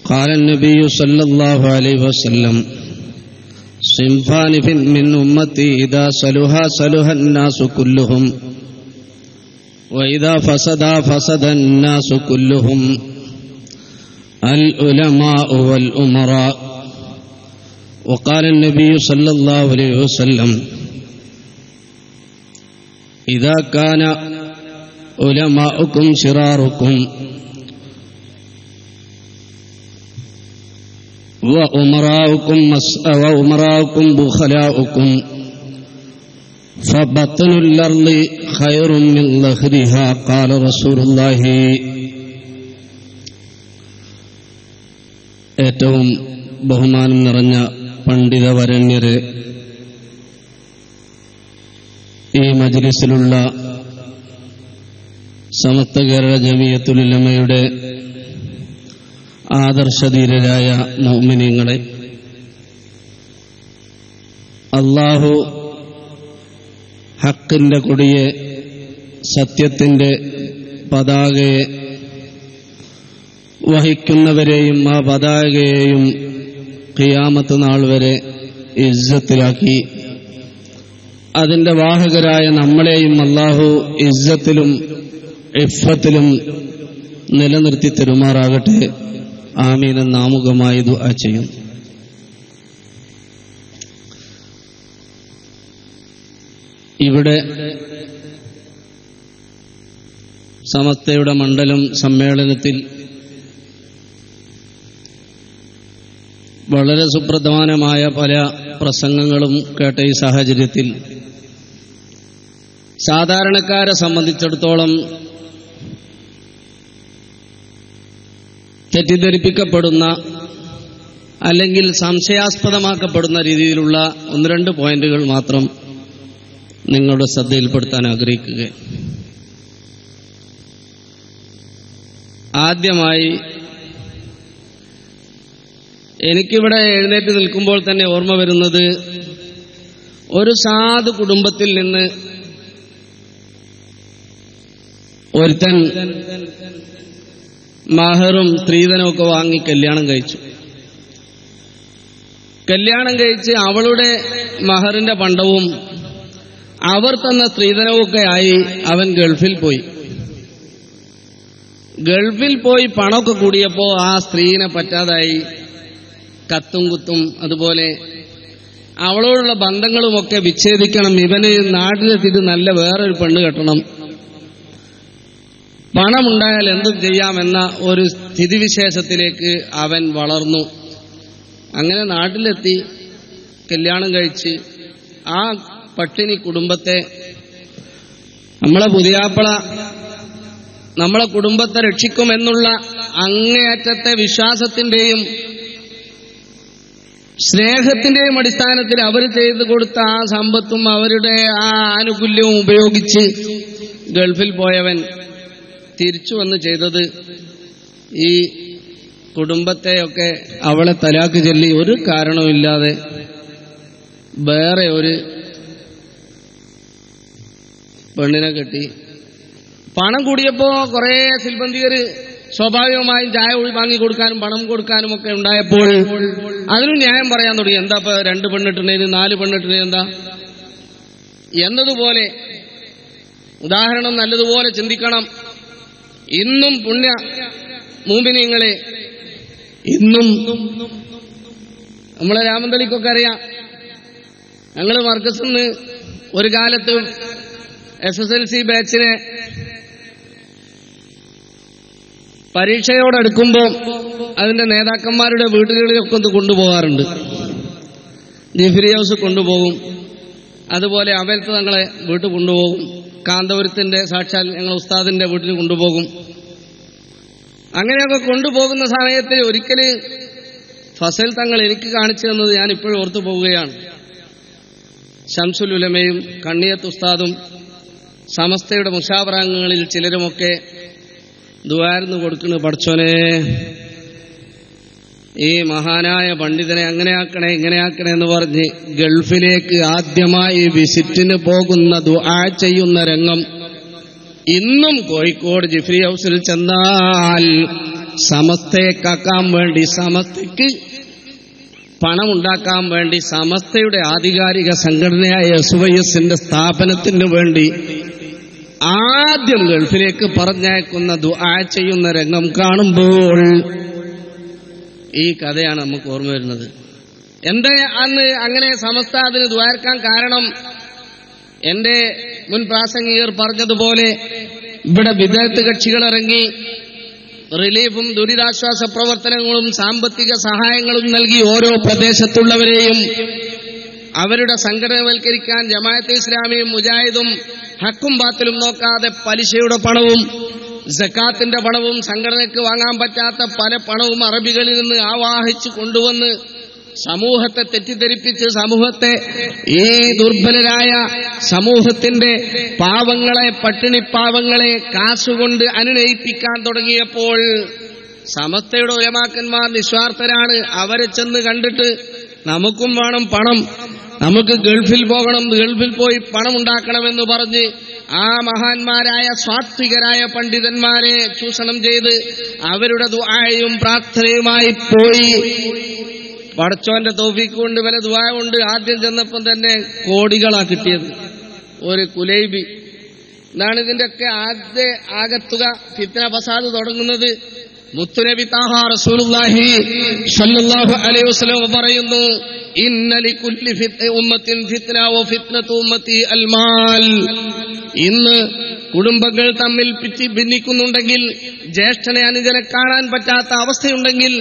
قال النبي صلى الله عليه وسلم: صنفان من أمتي إذا صلها صلح الناس كلهم وإذا فسدا فسد الناس كلهم العلماء والأمراء. وقال النبي صلى الله عليه وسلم: إذا كان علماؤكم شراركم وأمراؤكم بخلاؤكم فبطن الأرض خير من ظهرها. قال رسول الله. ഏറ്റവും ബഹുമാനം നിറഞ്ഞ പണ്ഡിതവരണ്യരെ, ഈ മജ്ലിസിലുള്ള സമസ്ത കേരള ജമിയത്തുൽ ഉലമയുടെ ആദർശധീരരായ മുഅ്മിനീങ്ങളെ, അല്ലാഹു ഹക്കിന്റെ കൊടിയെ, സത്യത്തിന്റെ പതാകയെ വഹിക്കുന്നവരെയും ആ പതാകയെയും ഖിയാമത്ത് നാൾ വരെ ഇസ്സത്തിലാക്കി അതിന്റെ വാഹകരായ നമ്മളെയും അല്ലാഹു ഇസ്സത്തിലും ഇഫ്ഫത്തിലും നിലനിർത്തി തെരുമാറാകട്ടെ. ആമീൻ എന്ന് ആമുഖമായി ദുആ ചെയ്യും. ഇവിടെ സമസ്തയുടെ മണ്ഡലം സമ്മേളനത്തിൽ വളരെ സുപ്രധാനമായ പല പ്രസംഗങ്ങളും കേട്ട ഈ സാഹചര്യത്തിൽ സാധാരണക്കാരെ സംബന്ധിച്ചിടത്തോളം തെറ്റിദ്ധരിപ്പിക്കപ്പെടുന്ന അല്ലെങ്കിൽ സംശയാസ്പദമാക്കപ്പെടുന്ന രീതിയിലുള്ള ഒന്ന് രണ്ട് പോയിന്റുകൾ മാത്രം നിങ്ങളുടെ ശ്രദ്ധയിൽപ്പെടുത്താൻ ആഗ്രഹിക്കുക. ആദ്യമായി, എനിക്കിവിടെ എഴുന്നേറ്റ് നിൽക്കുമ്പോൾ തന്നെ ഓർമ്മ വരുന്നത് ഒരു സാധു കുടുംബത്തിൽ നിന്ന് ഒരുത്തൻ മഹറും സ്ത്രീധനവും ഒക്കെ വാങ്ങി കല്യാണം കഴിച്ചു. കല്യാണം കഴിച്ച് അവളുടെ മഹറിന്റെ പണ്ടവും അവർ തന്ന സ്ത്രീധനവുമൊക്കെ ആയി അവൻ ഗൾഫിൽ പോയി. ഗൾഫിൽ പോയി പണമൊക്കെ കൂടിയപ്പോൾ ആ സ്ത്രീനെ പറ്റാതായി. കത്തും കുത്തും അതുപോലെ അവളോടുള്ള ബന്ധങ്ങളുമൊക്കെ വിച്ഛേദിക്കണം, ഇവന് നാട്ടിലെത്തിയിട്ട് നല്ല വേറൊരു പെണ്ണ് കെട്ടണം, പണമുണ്ടായാൽ എന്തും ചെയ്യാമെന്ന ഒരു സ്ഥിതിവിശേഷത്തിലേക്ക് അവൻ വളർന്നു. അങ്ങനെ നാട്ടിലെത്തി, കല്യാണം കഴിച്ച് ആ പട്ടിണി കുടുംബത്തെ, നമ്മളെ പുതിയാപ്പള നമ്മളെ കുടുംബത്തെ രക്ഷിക്കുമെന്നുള്ള അങ്ങേയറ്റത്തെ വിശ്വാസത്തിന്റെയും സ്നേഹത്തിന്റെയും അടിസ്ഥാനത്തിൽ അവർ ചെയ്തു കൊടുത്ത ആ സമ്പത്തും അവരുടെ ആ ആനുകൂല്യവും ഉപയോഗിച്ച് ഗൾഫിൽ പോയവൻ തിരിച്ചു വന്ന് ചെയ്തത് ഈ കുടുംബത്തെയൊക്കെ അവളെ തലാക്ക് ചൊല്ലി ഒരു കാരണവുമില്ലാതെ വേറെ ഒരു പെണ്ണിനെ കെട്ടി. പണം കൂടിയപ്പോ കുറെ സിൽബന്തികര് സ്വാഭാവികമായും ചായ വാങ്ങി കൊടുക്കാനും പണം കൊടുക്കാനും ഒക്കെ ഉണ്ടായപ്പോൾ അതിനും ന്യായം പറയാൻ തുടങ്ങി. എന്താ ഇപ്പൊ 2 പെണ്ണിട്ടിന് 4 പെണ്ണിട്ടിന് എന്താ എന്നതുപോലെ ഉദാഹരണം നല്ലതുപോലെ ചിന്തിക്കണം. ഇന്നും പുണ്യ മൂമിനീങ്ങളെ, ഇന്നും നമ്മളെ രാമന്തളിക്കൊക്കെ അറിയാം, ഞങ്ങൾ മർക്കസിൽ നിന്ന് ഒരു കാലത്ത് SSLC ബാച്ചിനെ പരീക്ഷയോടടുക്കുമ്പോൾ അതിന്റെ നേതാക്കന്മാരുടെ വീടുകളിലൊക്കെ ഒന്ന് കൊണ്ടുപോകാറുണ്ട്. ജിഫ്രി ഹൗസ് കൊണ്ടുപോകും, അതുപോലെ അവലത്ത് തങ്ങളെ വീട്ടിൽ കൊണ്ടുപോകും, കാന്തപുരത്തിന്റെ സാക്ഷാൽ ഞങ്ങൾ ഉസ്താദിന്റെ വീട്ടിൽ കൊണ്ടുപോകും. അങ്ങനെയൊക്കെ കൊണ്ടുപോകുന്ന സമയത്ത് ഒരിക്കല് ഫസൽ തങ്ങൾ എനിക്ക് കാണിച്ചു തന്നത് ഞാൻ ഇപ്പോഴും ഓർത്തു പോവുകയാണ്. ശംസുൽ ഉലമയും കണ്ണിയത്ത് ഉസ്താദും സമസ്തയുടെ മുഷാവറാംഗങ്ങളിൽ ചിലരുമൊക്കെ ദുആർന്ന് കൊടുക്കുന്നു, പഠിച്ചോനെ ഈ മഹാനായ പണ്ഡിതനെ അങ്ങനെയാക്കണേ ഇങ്ങനെയാക്കണേ എന്ന് പറഞ്ഞ് ഗൾഫിലേക്ക് ആദ്യമായി വിസിറ്റിന് പോകുന്ന ദുആ ചെയ്യുന്ന രംഗം ഇന്നും കോഴിക്കോട് ജിഫ്രി ഹൗസിൽ ചെന്നാൽ സമസ്തയെ കാക്കാൻ വേണ്ടി, സമസ്തയ്ക്ക് പണമുണ്ടാക്കാൻ വേണ്ടി, സമസ്തയുടെ ആധികാരിക സംഘടനയായ SYSന്റെ സ്ഥാപനത്തിന് വേണ്ടി ആദ്യം ഗൾഫിലേക്ക് പറഞ്ഞയക്കുന്ന ദുആ ചെയ്യുന്ന രംഗം കാണുമ്പോൾ ഈ കഥയാണ് നമുക്ക് ഓർമ്മ വരുന്നത്. എന്താ അന്ന് അങ്ങനെ സമസ്ത അതിന് ദ്വാരക്കാൻ കാരണം? എന്റെ മുൻ പ്രാസംഗികർ പറഞ്ഞതുപോലെ ഇവിടെ വിദഗ്ധ കക്ഷികൾ ഇറങ്ങി റിലീഫും ദുരിതാശ്വാസ പ്രവർത്തനങ്ങളും സാമ്പത്തിക സഹായങ്ങളും നൽകി ഓരോ പ്രദേശത്തുള്ളവരെയും അവരുടെ സംഘടനവൽക്കരിക്കാൻ ജമാഅത്തെ ഇസ്ലാമിയും മുജാഹിദും ഹക്കും ബാത്തിലും നോക്കാതെ പലിശയുടെ പണവും സക്കാത്തിന്റെ പണവും സംഘടനയ്ക്ക് വാങ്ങാൻ പറ്റാത്ത പല പണവും അറബികളിൽ നിന്ന് ആവാഹിച്ചു കൊണ്ടുവന്ന് സമൂഹത്തെ തെറ്റിദ്ധരിപ്പിച്ച് സമൂഹത്തെ, ഈ ദുർബലരായ സമൂഹത്തിന്റെ പാവങ്ങളെ, പട്ടിണിപ്പാവങ്ങളെ കാശുകൊണ്ട് അനുനയിപ്പിക്കാൻ തുടങ്ങിയപ്പോൾ സമസ്തയുടെ ഉലമാക്കന്മാർ നിസ്വാർത്ഥരാണ്. അവരെ ചെന്ന് കണ്ടിട്ട് നമുക്കും വേണം പണം, നമുക്ക് ഗൾഫിൽ പോകണം, ഗൾഫിൽ പോയി പണം ഉണ്ടാക്കണമെന്ന് പറഞ്ഞ് ആ മഹാന്മാരായ സാത്വികരായ പണ്ഡിതന്മാരെ ചൂഷണം ചെയ്ത് അവരുടെ ദുആയും പ്രാർത്ഥനയുമായി പോയി. പടച്ചോന്റെ തൗഫീഖ് കൊണ്ട് വല്ല ദുആ കൊണ്ട് ആദ്യം ചെന്നപ്പം തന്നെ കോടികളാ കിട്ടിയത്. ഒരു കുലൈബി എന്നാണ് ഇതിന്റെയൊക്കെ ആദ്യ ആകത്തുക. ഫിത്ന ഫസാദ് തുടങ്ങുന്നത് മുത്തുനബി താഹ റസൂലുള്ളാഹി സ്വല്ലല്ലാഹു അലൈഹി വസല്ലം പറയുന്നു, ഇന്ന ലികുല്ലി ഉമ്മത്തിൻ ഫിത്ന വ ഫിത്നതു ഉമ്മത്തി അൽ മാൽ. ഇന്ന് കുടുംബങ്ങൾ തമ്മിൽ ഭിന്നിക്കുന്നുണ്ടെങ്കിൽ, ജ്യേഷ്ഠനെ അനുജനെ കാണാൻ പറ്റാത്ത അവസ്ഥയുണ്ടെങ്കിൽ,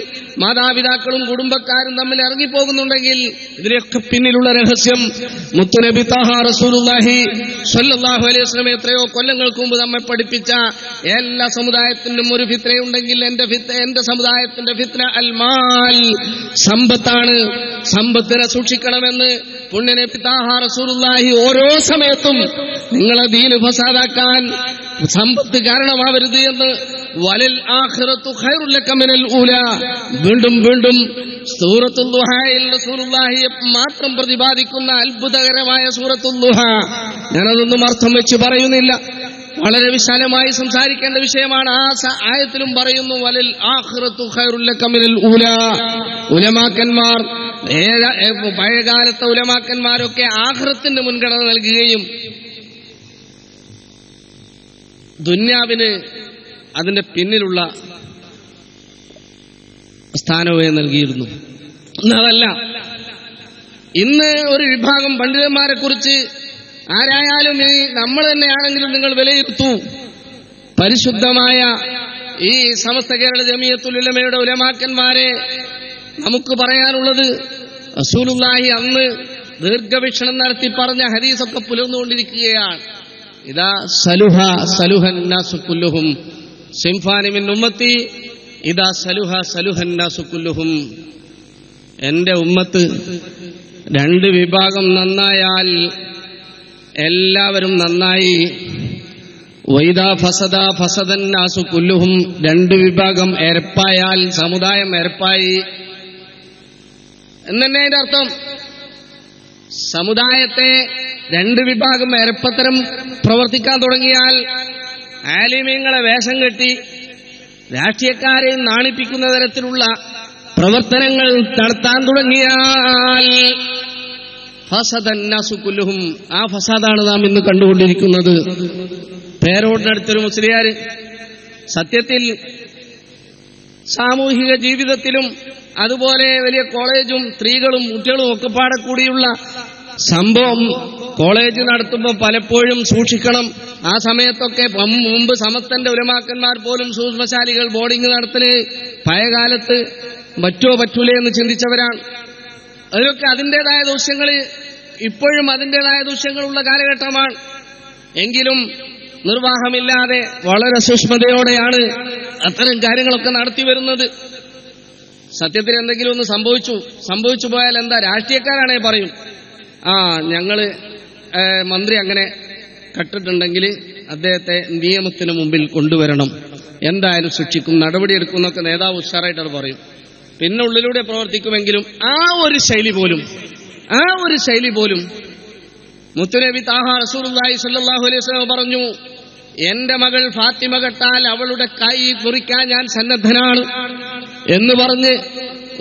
മാതാപിതാക്കളും കുടുംബക്കാരും തമ്മിൽ ഇറങ്ങിപ്പോകുന്നുണ്ടെങ്കിൽ ഇതിലൊക്കെ പിന്നിലുള്ള രഹസ്യം മുത്തുനബി താഹ റസൂലുള്ളാഹി സ്വല്ലല്ലാഹു അലൈഹി വസല്ലം എത്രയോ കൊല്ലങ്ങൾക്ക് മുമ്പ് നമ്മെ പഠിപ്പിച്ച എല്ലാ സമുദായത്തിനും ഒരു ഫിത്നയുണ്ടെങ്കിൽ എന്റെ സമുദായത്തിന്റെ ഫിത്ന അൽ മാൽ, സമ്പത്താണ്. സമ്പത്തിനെ സൂക്ഷിക്കണമെന്ന് പുണ്യനബി താഹ റസൂലുള്ളാഹി ഓരോ സമയത്തും നിങ്ങളെ ദീന് ഫസാദാക്കാൻ സമ്പത്ത് കാരണമാവരുത് എന്ന്, വലൽ ആഖിറത്തു ഖൈറുൽ ലക മിനൽ ഊലാ, വീണ്ടും വീണ്ടും സൂറത്തുൽ ദുഹായിൽ റസൂലുള്ളാഹിയെ മാത്രം പ്രതിപാദിക്കുന്ന അത്ഭുതകരമായ സൂറത്തുൽ ദുഹാ. ഞാനതൊന്നും അർത്ഥം വെച്ച് പറയുന്നില്ല, വളരെ വിശാലമായി സംസാരിക്കേണ്ട വിഷയമാണ്. ആ ആയത്തിലും പറയുന്നു വലൽ ആഖിറത്തു ഖൈറുൽ ലക മിനൽ ഊലാ. ഉലമാക്കന്മാർ, പഴയകാലത്തെ ഉലമാക്കന്മാരൊക്കെ ആഖിറത്തിന് മുൻഗണന നൽകുകയും ദുന്യാവിന് അതിന്റെ പിന്നിലുള്ള സ്ഥാനവും നൽകിയിരുന്നു. എന്നതല്ല, ഇന്ന് ഒരു വിഭാഗം പണ്ഡിതന്മാരെ കുറിച്ച് ആരായാലും ഈ നമ്മൾ തന്നെയാണെങ്കിലും നിങ്ങൾ വിലയിരുത്തൂ. പരിശുദ്ധമായ ഈ സമസ്ത കേരള ജമിയത്തുൽ ഉലമയുടെ ഉലമാക്കന്മാരെ നമുക്ക് പറയാനുള്ളത് റസൂലുള്ളാഹി അന്ന് ദീർഘവീക്ഷണം നടത്തി പറഞ്ഞ ഹദീസൊക്കെ പുലർന്നുകൊണ്ടിരിക്കുകയാണ്. ഇദാ സലുഹ സലുഹൻ നാസു കുല്ലുഹും സിംഫാനി മിൻ ഉമ്മത്തി ഇദാ സലുഹ സലുഹൻ നാസു കുല്ലുഹും. എന്റെ ഉമ്മത്ത് രണ്ട് വിഭാഗം നന്നായാൽ എല്ലാവരും നന്നായി. വൈദാ ഫസദ ഫസദൻ നാസു കുല്ലുഹും. രണ്ട് വിഭാഗം എരപ്പായാൽ സമുദായം എരപ്പായി എന്നെ അതിന്റെ അർത്ഥം. സമുദായത്തെ രണ്ട് വിഭാഗം എരപ്പത്തരം പ്രവർത്തിക്കാൻ തുടങ്ങിയാൽ, ആലിമീങ്ങളെ വേഷം കെട്ടി രാഷ്ട്രീയക്കാരെ നാണിപ്പിക്കുന്ന തരത്തിലുള്ള പ്രവർത്തനങ്ങൾ നടത്താൻ തുടങ്ങിയാൽ ഫസദൻ നാസു കുല്ലുഹും. ആ ഫസാദാണ് നാം ഇന്ന് കണ്ടുകൊണ്ടിരിക്കുന്നത്. പേരോടിനടുത്തൊരു മുസ്ലിയാർ സത്യത്തിൽ സാമൂഹിക ജീവിതത്തിലും അതുപോലെ വലിയ കോളേജും സ്ത്രീകളും കുട്ടികളും ഒക്കെ പാടക്കൂടിയുള്ള സംഭവം കോളേജ് നടത്തുമ്പോൾ പലപ്പോഴും സൂക്ഷിക്കണം. ആ സമയത്തൊക്കെ മുമ്പ് സമസ്തന്റെ ഉലമാക്കന്മാർ പോലും സൂക്ഷ്മശാലികൾ ബോർഡിംഗ് നടത്തല് പഴയകാലത്ത് പറ്റൂലേ എന്ന് ചിന്തിച്ചവരാണ്. അതിലൊക്കെ അതിൻ്റെതായ ദൂഷ്യങ്ങൾ, ഇപ്പോഴും അതിൻ്റെതായ ദൂഷ്യങ്ങളുള്ള കാലഘട്ടമാണ്. എങ്കിലും നിർവാഹമില്ലാതെ വളരെ സൂക്ഷ്മതയോടെയാണ് അത്തരം കാര്യങ്ങളൊക്കെ നടത്തി വരുന്നത്. സത്യത്തിൽ എന്തെങ്കിലും ഒന്ന് സംഭവിച്ചു പോയാൽ എന്താ, രാഷ്ട്രീയക്കാരാണേ പറയും, ഞങ്ങള് മന്ത്രി അങ്ങനെ കട്ടിട്ടുണ്ടെങ്കിൽ അദ്ദേഹത്തെ നിയമത്തിന് മുമ്പിൽ കൊണ്ടുവരണം, എന്തായാലും ശിക്ഷിക്കും, നടപടിയെടുക്കും എന്നൊക്കെ നേതാവ് ഉഷാറായിട്ടത് പറയും. പിന്നെ ഉള്ളിലൂടെ പ്രവർത്തിക്കുമെങ്കിലും ആ ഒരു ശൈലി പോലും മുത്തുനബി താഹ റസൂലുള്ളാഹി സ്വല്ലല്ലാഹു അലൈഹി വസല്ലം പറഞ്ഞു, എന്റെ മകൾ ഫാത്തിമ കെട്ടാൽ അവളുടെ കൈ മുറിക്കാൻ ഞാൻ സന്നദ്ധനാണ് എന്ന് പറഞ്ഞ്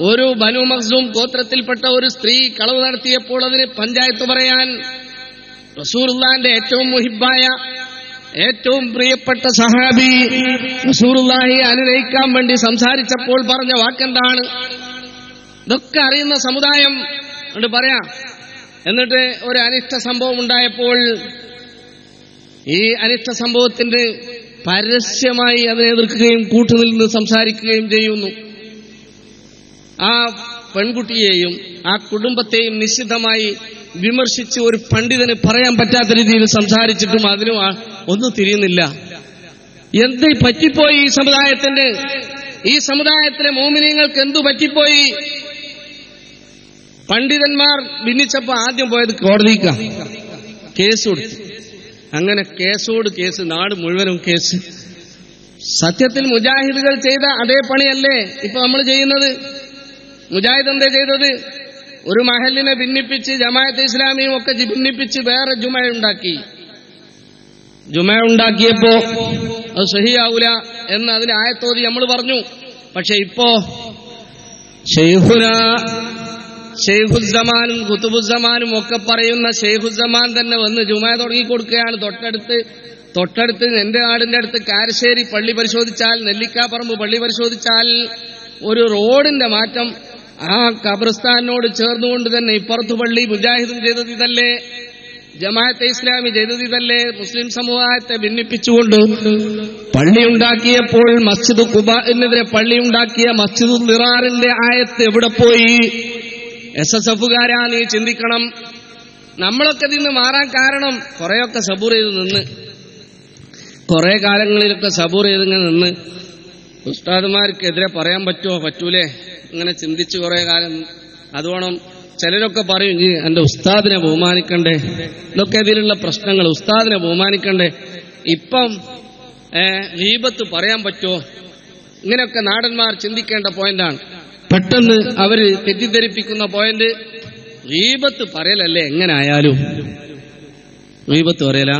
ഒരു ബനു മഖ്സൂം ഗോത്രത്തിൽപ്പെട്ട ഒരു സ്ത്രീ കളവ് നടത്തിയപ്പോൾ അതിന് പഞ്ചായത്ത് പറയാൻ റസൂലുള്ളാഹിന്റെ ഏറ്റവും മുഹിബ്ബായ ഏറ്റവും പ്രിയപ്പെട്ട സഹാബി റസൂലുള്ളാഹി അനുനയിക്കാൻ വേണ്ടി സംസാരിച്ചപ്പോൾ പറഞ്ഞ വാക്കെന്താണ്? ഇതൊക്കെ അറിയുന്ന സമുദായം കൊണ്ട് പറയാം. എന്നിട്ട് ഒരു അനിഷ്ട സംഭവം ഉണ്ടായപ്പോൾ ഈ അനിഷ്ട സംഭവത്തിന് പരസ്യമായി അതിനെ എതിർക്കുകയും കൂട്ടുനിന്ന് സംസാരിക്കുകയും ചെയ്യുന്നു. ആ പെൺകുട്ടിയെയും ആ കുടുംബത്തെയും നിശ്ചിതമായി വിമർശിച്ച് ഒരു പണ്ഡിതന് പറയാൻ പറ്റാത്ത രീതിയിൽ സംസാരിച്ചിട്ടും അതിനും ഒന്നും തിരിയുന്നില്ല. എന്ത് പറ്റിപ്പോയി ഈ സമുദായത്തിലെ മോമിനീങ്ങൾക്ക് എന്തു പറ്റിപ്പോയി? പണ്ഡിതന്മാർ ഭിന്നിച്ചപ്പോ ആദ്യം പോയത് കോടതിക്കാ, കേസ് കൊടുത്തു. അങ്ങനെ കേസോട് കേസ്, നാട് മുഴുവനും കേസ്. സത്യത്തിൽ മുജാഹിദുകൾ ചെയ്ത അതേ പണിയല്ലേ ഇപ്പൊ നമ്മൾ ചെയ്യുന്നത്? മുജാഹിദ് എന്താ ചെയ്തത്? ഒരു മഹലിനെ ഭിന്നിപ്പിച്ച് ജമാഅത്തെ ഇസ്ലാമിയും ഒക്കെ ഭിന്നിപ്പിച്ച് വേറെ ജുമ ഉണ്ടാക്കിയപ്പോ അത് സഹിയാവൂല എന്ന് അതിന് ആയത്തോതി നമ്മൾ പറഞ്ഞു. പക്ഷെ ഇപ്പോ ഷെയ്ഖുസ്സമാനും ഖുതുബുസ്സമാനും ഒക്കെ പറയുന്ന ഷെയ്ഖുസ്സമാൻ തന്നെ വന്ന് ജുമ തുടങ്ങി കൊടുക്കുകയാണ്. തൊട്ടടുത്ത് എന്റെ നാടിന്റെ അടുത്ത് കാരശ്ശേരി പള്ളി പരിശോധിച്ചാൽ, നെല്ലിക്കാപ്പറമ്പ് പള്ളി പരിശോധിച്ചാൽ ഒരു റോഡിന്റെ മാറ്റം ആ ഖബർസ്ഥാനോട് ചേർന്നുകൊണ്ട് തന്നെ ഇപ്പുറത്ത് പള്ളി മുജാഹിദും ചെയ്തത് ഇതല്ലേ, ജമാഅത്തെ ഇസ്ലാമി ചെയ്തത് ഇതല്ലേ? മുസ്ലിം സമൂഹത്തെ ഭിന്നിപ്പിച്ചുകൊണ്ട് പള്ളിയുണ്ടാക്കിയപ്പോൾ മസ്ജിദ് ഖുബാനെതിരെ പള്ളിയുണ്ടാക്കിയ മസ്ജിദുൽ ദിറാറിന്റെ ആയത്ത് എവിടെ പോയി? SSFകാരാ നീ ചിന്തിക്കണം. നമ്മളൊക്കെ ഇതിന്ന് മാറാൻ കാരണം കുറെയൊക്കെ സബൂർ ചെയ്ത് നിന്ന്, കുറെ കാലങ്ങളിലൊക്കെ സബൂർ ചെയ്തിങ്ങനെ നിന്ന് ഉസ്താദുമാർക്കെതിരെ പറയാൻ പറ്റൂലേ ഇങ്ങനെ ചിന്തിച്ച് കുറെ കാലം. അതുവേണം ചിലരൊക്കെ പറയും, എന്റെ ഉസ്താദിനെ ബഹുമാനിക്കണ്ടേ, ഇതൊക്കെ ഇതിലുള്ള പ്രശ്നങ്ങൾ, ഉസ്താദിനെ ബഹുമാനിക്കണ്ടേ. ഇപ്പം ഗീബത്ത് പറയാൻ പറ്റുമോ? ഇങ്ങനെയൊക്കെ നാടന്മാർ ചിന്തിക്കേണ്ട പോയിന്റാണ്. പെട്ടെന്ന് അവര് തെറ്റിദ്ധരിപ്പിക്കുന്ന പോയിന്റ്, ഗീബത്ത് പറയലല്ലേ എങ്ങനെ ആയാലും. ഗീബത്ത് പറയല.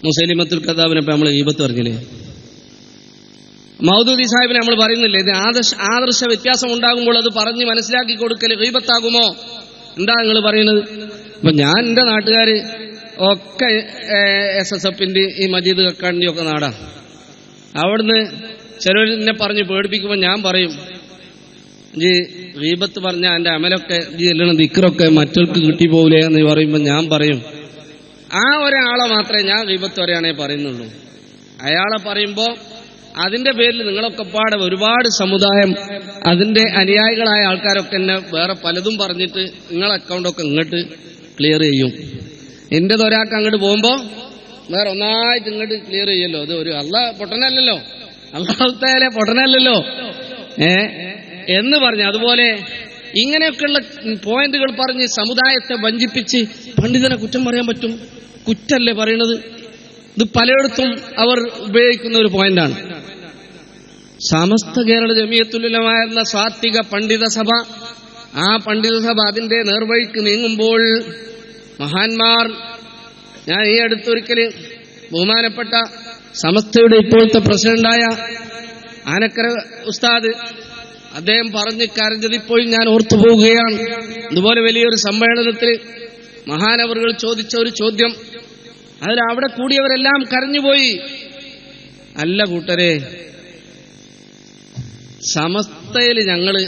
മുസൈലിമത്തുൽ കദ്ദാബിനെ നമ്മൾ ഗീബത്ത് പറഞ്ഞില്ലേ? മൗദൂദി സാഹിബിനെ നമ്മൾ പറയുന്നില്ലേ? ഇത് ആദർശ വ്യത്യാസം ഉണ്ടാകുമ്പോൾ അത് പറഞ്ഞ് മനസ്സിലാക്കി കൊടുക്കല് ഗീബത്താകുമോ? എന്താ നിങ്ങൾ പറയുന്നത്? അപ്പൊ ഞാൻ എന്റെ നാട്ടുകാര് ഒക്കെ SSFന്റെ ഈ മജീദ് കക്കാടിന്റെ ഒക്കെ നാടാ. അവിടുന്ന് ചിലരെന്നെ പറഞ്ഞ് പേടിപ്പിക്കുമ്പോൾ ഞാൻ പറയും, ഈ ഗീബത്ത് പറഞ്ഞ എന്റെ അമലൊക്കെ ഈ എല്ലാം ദിക്റൊക്കെ മറ്റവർക്ക് കിട്ടിപ്പോകില്ലേ എന്ന് പറയുമ്പോൾ ഞാൻ പറയും, ആ ഒരാളെ മാത്രമേ ഞാൻ ഗീബത്ത് പറയാനേ പറയുന്നുള്ളൂ. അയാളെ പറയുമ്പോൾ അതിന്റെ പേരിൽ നിങ്ങളൊക്കെ പാടെ ഒരുപാട് സമുദായം അതിന്റെ അനുയായികളായ ആൾക്കാരൊക്കെ എന്നെ വേറെ പലതും പറഞ്ഞിട്ട് നിങ്ങളെ അക്കൗണ്ടൊക്കെ ഇങ്ങോട്ട് ക്ലിയർ ചെയ്യും. എന്റേത് ഒരാൾക്ക് അങ്ങോട്ട് പോകുമ്പോൾ വേറെ ഒന്നായിട്ട് ഇങ്ങോട്ട് ക്ലിയർ ചെയ്യല്ലോ. അത് ഒരു പൊട്ടനല്ലല്ലോ, അള്ളാഹുത്തായാലെ പൊട്ടനല്ലല്ലോ എന്ന് പറഞ്ഞു. അതുപോലെ ഇങ്ങനെയൊക്കെയുള്ള പോയിന്റുകൾ പറഞ്ഞ് സമുദായത്തെ വഞ്ചിപ്പിച്ച് പണ്ഡിതനെ കുറ്റം പറയാൻ പറ്റും? കുറ്റല്ലേ പറയണത്? ഇത് പലയിടത്തും അവർ ഉപയോഗിക്കുന്ന ഒരു പോയിന്റാണ്. സമസ്ത കേരള ജമിയത്തുൽ ഉലമ എന്ന സാത്വിക പണ്ഡിത സഭ, ആ പണ്ഡിത സഭ അതിന്റെ നേർവഴിക്ക് നീങ്ങുമ്പോൾ മഹാന്മാർ, ഞാൻ ഈ അടുത്തൊരിക്കല് ബഹുമാനപ്പെട്ട സമസ്തയുടെ ഇപ്പോഴത്തെ പ്രസിഡന്റായ ആനക്കര ഉസ്താദ് അദ്ദേഹം പറഞ്ഞ് കരഞ്ഞത് ഇപ്പോഴും ഞാൻ ഓർത്തുപോവുകയാണ്. ഇതുപോലെ വലിയൊരു സമ്മേളനത്തിൽ മഹാനവറുകൾ ചോദിച്ച ഒരു ചോദ്യം, അതിൽ അവിടെ കൂടിയവരെല്ലാം കരഞ്ഞുപോയി. അല്ല കൂട്ടരെ, സമസ്തയിൽ ഞങ്ങള്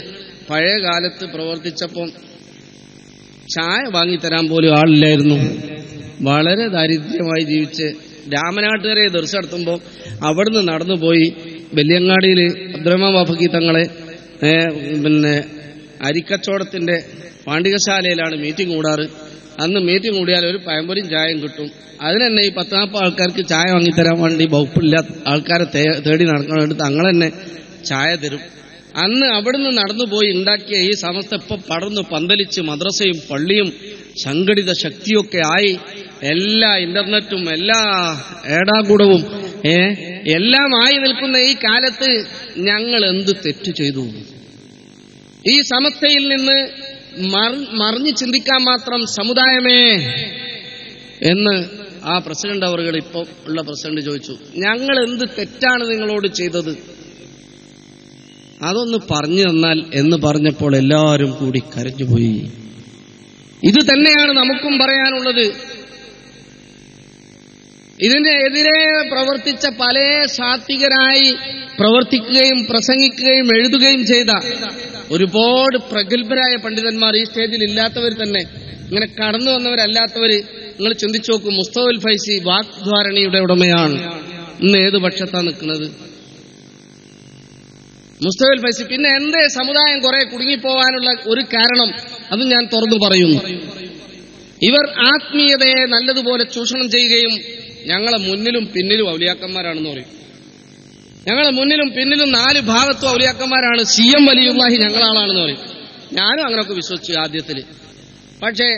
പഴയ കാലത്ത് പ്രവർത്തിച്ചപ്പം ചായ വാങ്ങിത്തരാൻ പോലും ആളില്ലായിരുന്നു. വളരെ ദാരിദ്ര്യമായി ജീവിച്ച് രാമനാട്ടുകരെ ദർശ നടത്തുമ്പോൾ അവിടുന്ന് നടന്നുപോയി വെല്ലിയങ്ങാടിയിൽ അബ്ദുറഹ്മാൻ വാഫക്കി തങ്ങളെ അരിക്കച്ചവടത്തിന്റെ പാണ്ഡികശാലയിലാണ് മീറ്റിംഗ് കൂടാറ്. അന്ന് മീറ്റിംഗ് കൂടിയാൽ ഒരു പഴംപൊരിയും ചായയും കിട്ടും. അതിന് തന്നെ ഈ 10-40 ആൾക്കാർക്ക് ചായ വാങ്ങിത്തരാൻ വേണ്ടി വകുപ്പില്ലാത്ത ആൾക്കാരെ തേടി നടക്കാൻ വേണ്ടി തങ്ങളെന്നെ ചായ തരും. അന്ന് അവിടുന്ന് നടന്നുപോയി ഉണ്ടാക്കിയ ഈ സമസ്ത ഇപ്പം പടർന്നു പന്തലിച്ച് മദ്രസയും പള്ളിയും സംഘടിത ശക്തിയൊക്കെ ആയി, എല്ലാ ഇന്റർനെറ്റും എല്ലാ ഏടാകൂടവും എല്ലാം ആയി നിൽക്കുന്ന ഈ കാലത്ത് ഞങ്ങൾ എന്ത് തെറ്റ് ചെയ്തു? ഈ സമസ്തയിൽ നിന്ന് മറിഞ്ഞു ചിന്തിക്കാൻ മാത്രം സമുദായമേ എന്ന് ആ പ്രസിഡന്റ് അവറുകൾ ഇപ്പോൾ ഉള്ള പ്രസിഡന്റ് ചോദിച്ചു. ഞങ്ങൾ എന്ത് തെറ്റാണ് നിങ്ങളോട് ചെയ്തത്? അതൊന്ന് പറഞ്ഞു തന്നാൽ എന്ന് പറഞ്ഞപ്പോൾ എല്ലാവരും കൂടി കരഞ്ഞുപോയി. ഇത് തന്നെയാണ് നമുക്കും പറയാനുള്ളത്. ഇതിനെതിരെ പ്രവർത്തിച്ച പല സാത്വികരായി പ്രവർത്തിക്കുകയും പ്രസംഗിക്കുകയും എഴുതുകയും ചെയ്ത ഒരുപാട് പ്രഗത്ഭരായ പണ്ഡിതന്മാർ ഈ സ്റ്റേജിൽ ഇല്ലാത്തവർ തന്നെ, ഇങ്ങനെ കടന്നു വന്നവരല്ലാത്തവര് നിങ്ങൾ ചിന്തിച്ചു നോക്കൂ. മുസ്തഫൽ ഫൈസി വാഗ്ധാരണിയുടെ ഉടമയാണ്. ഇന്ന് ഏത് പക്ഷത്താ നിൽക്കുന്നത് മുസ്തഫൽ ഫൈസി? പിന്നെ എന്തേ സമുദായം കുറെ കുടുങ്ങിപ്പോവാനുള്ള ഒരു കാരണം അത് ഞാൻ തുറന്നു പറയുന്നു. ഇവർ ആത്മീയതയെ നല്ലതുപോലെ ചൂഷണം ചെയ്യുകയും ഞങ്ങളെ മുന്നിലും പിന്നിലും ഔലിയാക്കന്മാരാണെന്ന് പറയും. ഞങ്ങളെ മുന്നിലും പിന്നിലും 4 ഭാഗത്തും ഔലിയാക്കന്മാരാണ്. CM വലിയുള്ളാഹി ഞങ്ങളാളാണെന്ന് പറയും. ഞാനും അങ്ങനെയൊക്കെ വിശ്വസിച്ചു ആദ്യത്തിൽ. പക്ഷേ